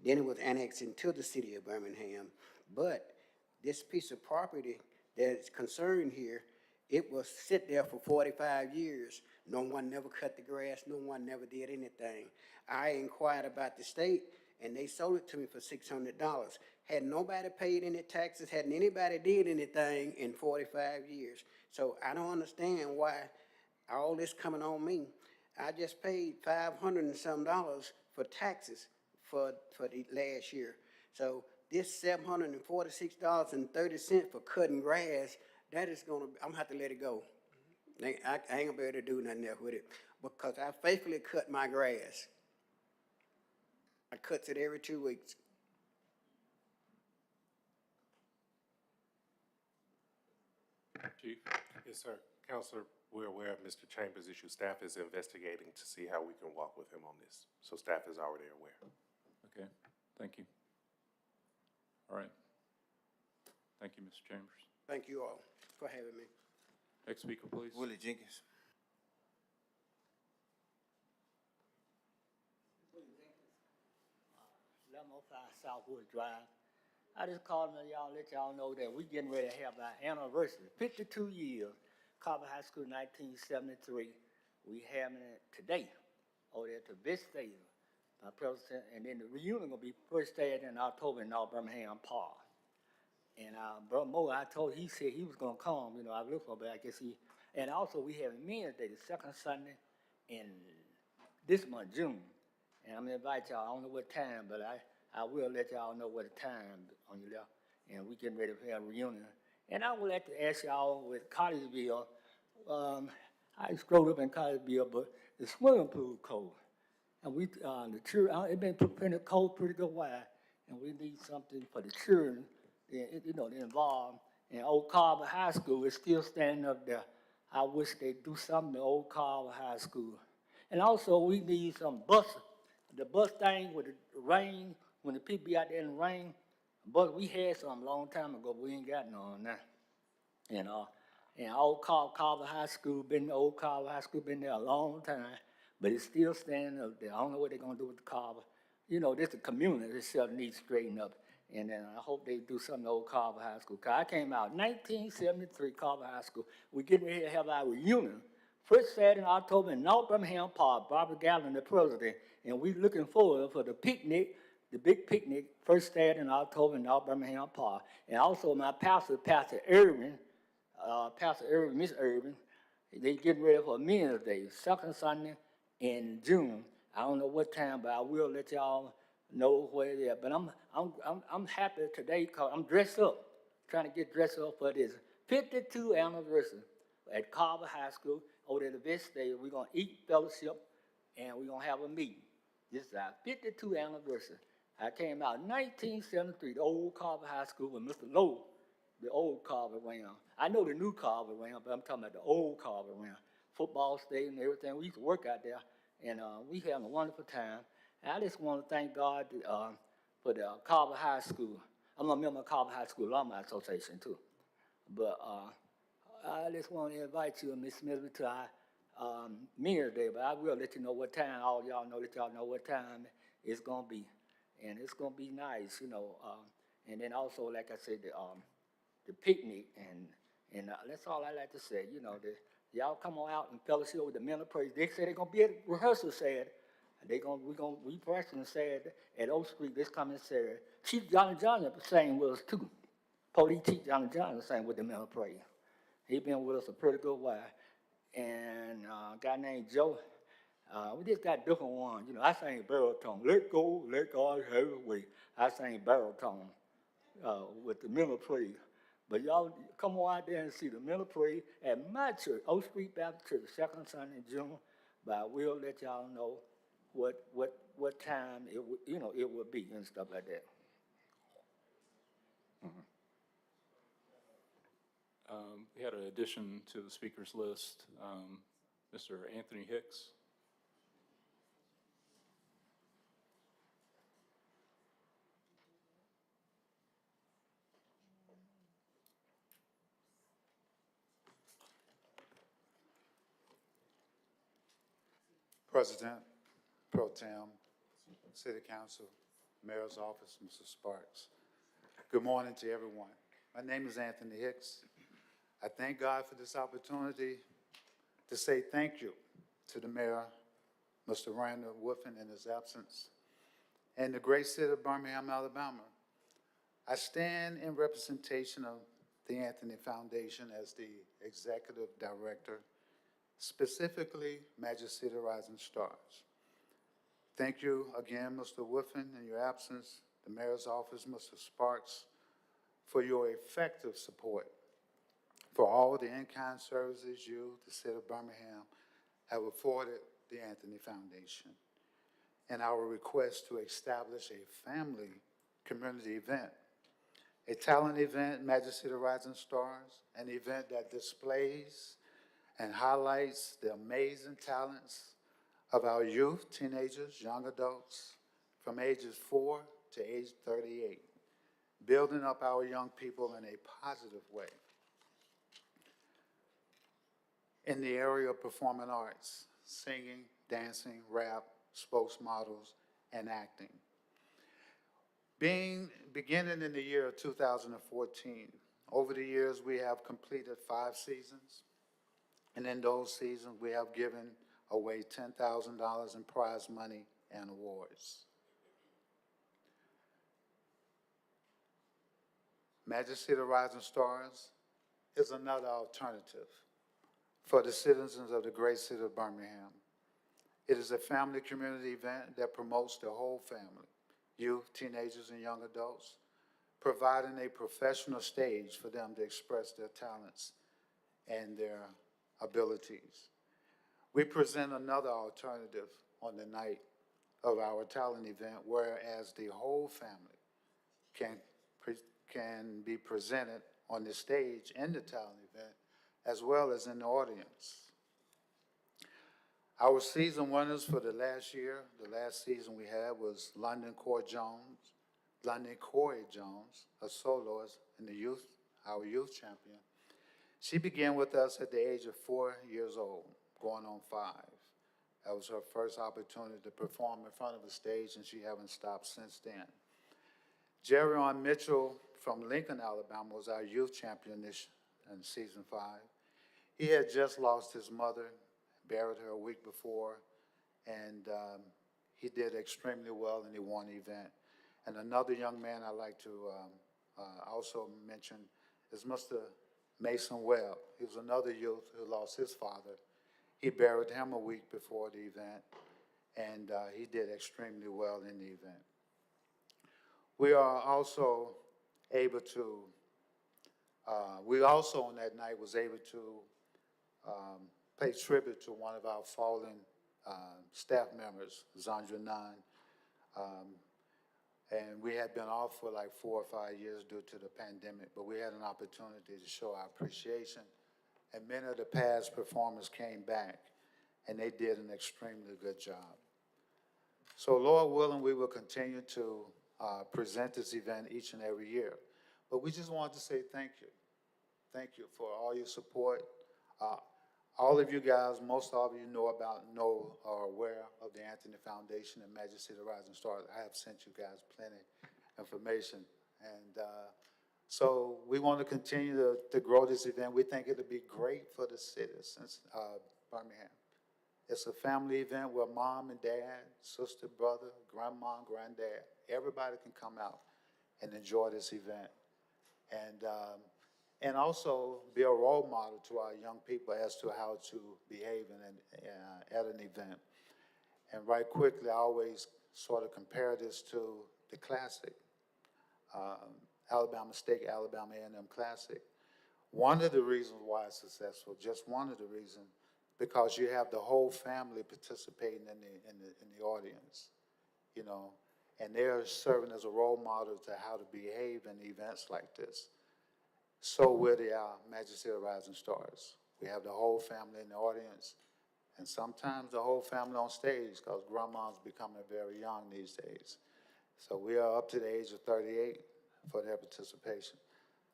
[SPEAKER 18] Then it was annexed into the city of Birmingham. But this piece of property that is concerned here, it was sit there for 45 years. No one never cut the grass. No one never did anything. I inquired about the state, and they sold it to me for $600. Had nobody paid any taxes, hadn't anybody did anything in 45 years. So I don't understand why all this coming on me. I just paid $500 and some for taxes for the last year. So this $746.30 for cutting grass, that is gonna, I'm gonna have to let it go. I ain't gonna be able to do nothing else with it, because I faithfully cut my grass. I cuts it every 2 weeks.
[SPEAKER 1] Chief?
[SPEAKER 5] Yes, sir. Counselor, we're aware of Mr. Chambers' issue. Staff is investigating to see how we can walk with him on this. So staff is already aware.
[SPEAKER 1] Okay, thank you. All right. Thank you, Mr. Chambers.
[SPEAKER 18] Thank you all for having me.
[SPEAKER 1] Next speaker, please.
[SPEAKER 3] Willie Jenkins.
[SPEAKER 19] Southwood Drive. I just called to y'all, let y'all know that we getting ready to have our anniversary, 52 years, Carver High School, 1973. We having it today over there at the Vic Stadium. My president, and then the reunion gonna be first day in October in North Birmingham Park. And Brother Mo, he said he was gonna come, you know, I looked for it, but I guess and also we have Men's Day, the second Sunday in this month, June. And I'm gonna invite y'all, I don't know what time, but I will let y'all know what time on your left. And we getting ready to have a reunion. And I would like to ask y'all with Collegeville, I scrolled up in Collegeville, but the swimming pool cold. And we, the children, it's been pretty cold, pretty good while, and we need something for the children, you know, they're involved. And Old Carver High School is still standing up there. I wish they'd do something to Old Carver High School. And also, we need some buses. The bus thing with the rain, when the people be out there in the rain, but we had some a long time ago, but we ain't got none now. And Old Carver High School, Old Carver High School been there a long time, but it's still standing up there. I don't know what they're gonna do with the Carver. You know, this the community itself needs to straighten up. And then I hope they do something to Old Carver High School. Cause I came out 1973, Carver High School. We getting ready to have our reunion. First Saturday in October in North Birmingham Park, Barbara Gallon, the president. And we looking forward for the picnic, the big picnic, first Saturday in October in North Birmingham Park. And also my pastor, Pastor Irvin, Miss Irvin, they getting ready for Men's Day, second Sunday in June. I don't know what time, but I will let y'all know where it is. But I'm happy today because I'm dressed up, trying to get dressed up for this 52 anniversary at Carver High School. Over at the Vic Stadium, we're gonna eat fellowship and we're gonna have a meeting. This is our 52 anniversary. I came out in 1973, the old Carver High School with Mr. Lowe, the old Carver Ram. I know the new Carver Ram, but I'm talking about the old Carver Ram. Football stadium and everything. We used to work out there, and we having a wonderful time. And I just want to thank God for the Carver High School. I'm a member of Carver High School Alumni Association too. But I just want to invite you and Miss Smith to our Men's Day, but I will let you know what time. All y'all know that y'all know what time it's gonna be, and it's gonna be nice, you know. And then also, like I said, the picnic, and that's all I like to say. You know, y'all come on out and fellowship with the men of praise. They say they're gonna be at rehearsal Saturday. We practicing Saturday at Oak Street this coming Saturday. Chief Johnny Johnson sang with us too. Police Chief Johnny Johnson sang with the men of praise. He been with us a pretty good while. And a guy named Joe, we just got different ones. You know, I sang baritone. Let go, let God have his way. I sang baritone with the men of praise. But y'all come on out there and see the men of praise at my church, Oak Street Baptist Church, second Sunday in June. But I will let y'all know what time it will be and stuff like that. Mm-hmm.
[SPEAKER 1] We had an addition to the speakers list, Mr. Anthony Hicks.
[SPEAKER 20] President, Pro Tem, City Council, Mayor's Office, Mr. Sparks. Good morning to everyone. My name is Anthony Hicks. I thank God for this opportunity to say thank you to the Mayor, Mr. Randall Woodfin, in his absence, and the great city of Birmingham, Alabama. I stand in representation of the Anthony Foundation as the Executive Director, specifically Magic City Rising Stars. Thank you again, Mr. Whiffen, in your absence, the mayor's office, Mr. Sparks, for your effective support for all the in-kind services you, the city of Birmingham, have afforded the Anthony Foundation, and our request to establish a family community event, a talent event, Majesty of the Rising Stars, an event that displays and highlights the amazing talents of our youth, teenagers, young adults, from ages 4 to age 38, building up our young people in a positive way. In the area of performing arts, singing, dancing, rap, spokesmodels, and acting. Beginning in the year of 2014, over the years we have completed 5 seasons, and in those seasons we have given away $10,000 in prize money and awards. Majesty of the Rising Stars is another alternative for the citizens of the great city of Birmingham. It is a family community event that promotes the whole family, youth, teenagers, and young adults, providing a professional stage for them to express their talents and their abilities. We present another alternative on the night of our talent event, whereas the whole family can be presented on the stage in the talent event, as well as in the audience. Our season winners for the last year, the last season we had was London Corey Jones, a soloist in the youth, our youth champion. She began with us at the age of 4 years old, going on 5. That was her first opportunity to perform in front of a stage, and she hasn't stopped since then. Jerrion Mitchell from Lincoln, Alabama, was our youth champion in season 5. He had just lost his mother, buried her a week before, and he did extremely well, and he won the event. And another young man I'd like to also mention is Mr. Mason Webb. He was another youth who lost his father. He buried him a week before the event, and he did extremely well in the event. We are also able to, we also on that night was able to pay tribute to one of our fallen staff members, Zandra Nunn. And we had been off for like 4 or 5 years due to the pandemic, but we had an opportunity to show our appreciation. And many of the past performers came back, and they did an extremely good job. So Lord willing, we will continue to present this event each and every year. But we just wanted to say thank you. Thank you for all your support. All of you guys, most of you know or aware of the Anthony Foundation and Majesty of the Rising Stars. I have sent you guys plenty of information. And so we want to continue to grow this event. We think it'll be great for the citizens of Birmingham. It's a family event where mom and dad, sister, brother, grandma, granddad, everybody can come out and enjoy this event. And also be a role model to our young people as to how to behave at an event. And right quickly, I always sort of compare this to the classic, Alabama State, Alabama A&M Classic. One of the reasons why it's successful, just one of the reasons, because you have the whole family participating in the audience, you know, and they're serving as a role model to how to behave in events like this. So will the Majesty of the Rising Stars. We have the whole family in the audience, and sometimes the whole family on stage, because grandma's becoming very young these days. So we are up to the age of 38 for their participation.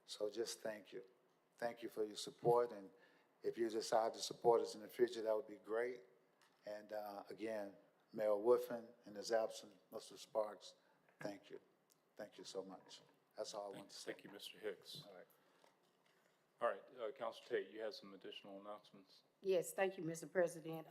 [SPEAKER 20] So just thank you. Thank you for your support, and if you decide to support us in the future, that would be great. And again, Mayor Whiffen in his absence, Mr. Sparks, thank you. Thank you so much. That's all I want to say.
[SPEAKER 1] Thank you, Mr. Hicks.
[SPEAKER 20] All right.
[SPEAKER 1] All right, Councilor Tate, you have some additional announcements.
[SPEAKER 15] Yes, thank you, Mr. President.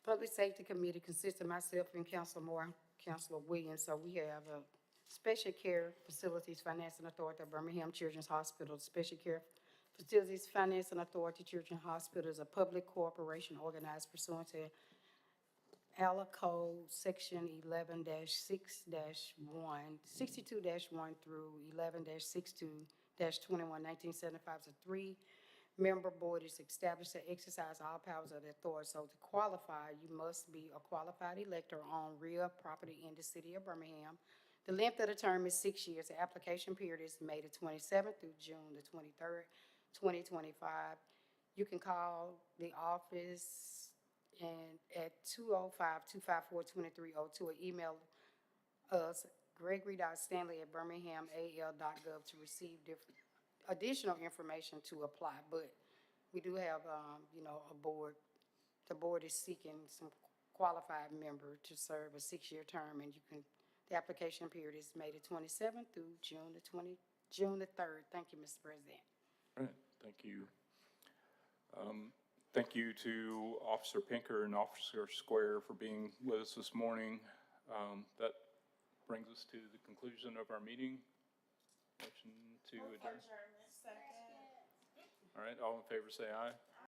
[SPEAKER 15] Public Safety Committee consists of myself and Councilor Moore, Councilor Williams. So we have a Special Care Facilities Financing Authority of Birmingham Children's Hospital. Special Care Facilities Financing Authority Children's Hospital is a public corporation organized pursuant to Ala Code, Section 11-6-1, 62-1 through 11-62-21, 1975 is a three-member board is established to exercise all powers of the authority. So to qualify, you must be a qualified elector on real property in the city of Birmingham. The length of the term is 6 years. The application period is May the 27th through June the 23rd, 2025. You can call the office and at 205-254-2302 or email us gregory.stanley@birminghamal.gov to receive additional information to apply. But we do have, a board. The board is seeking some qualified member to serve a 6-year term, and the application period is May the 27th through June the 3rd. Thank you, Mr. President.
[SPEAKER 1] All right, thank you. Thank you to Officer Pinker and Officer Square for being with us this morning. That brings us to the conclusion of our meeting. Motion to adjourn. All right, all in favor say aye.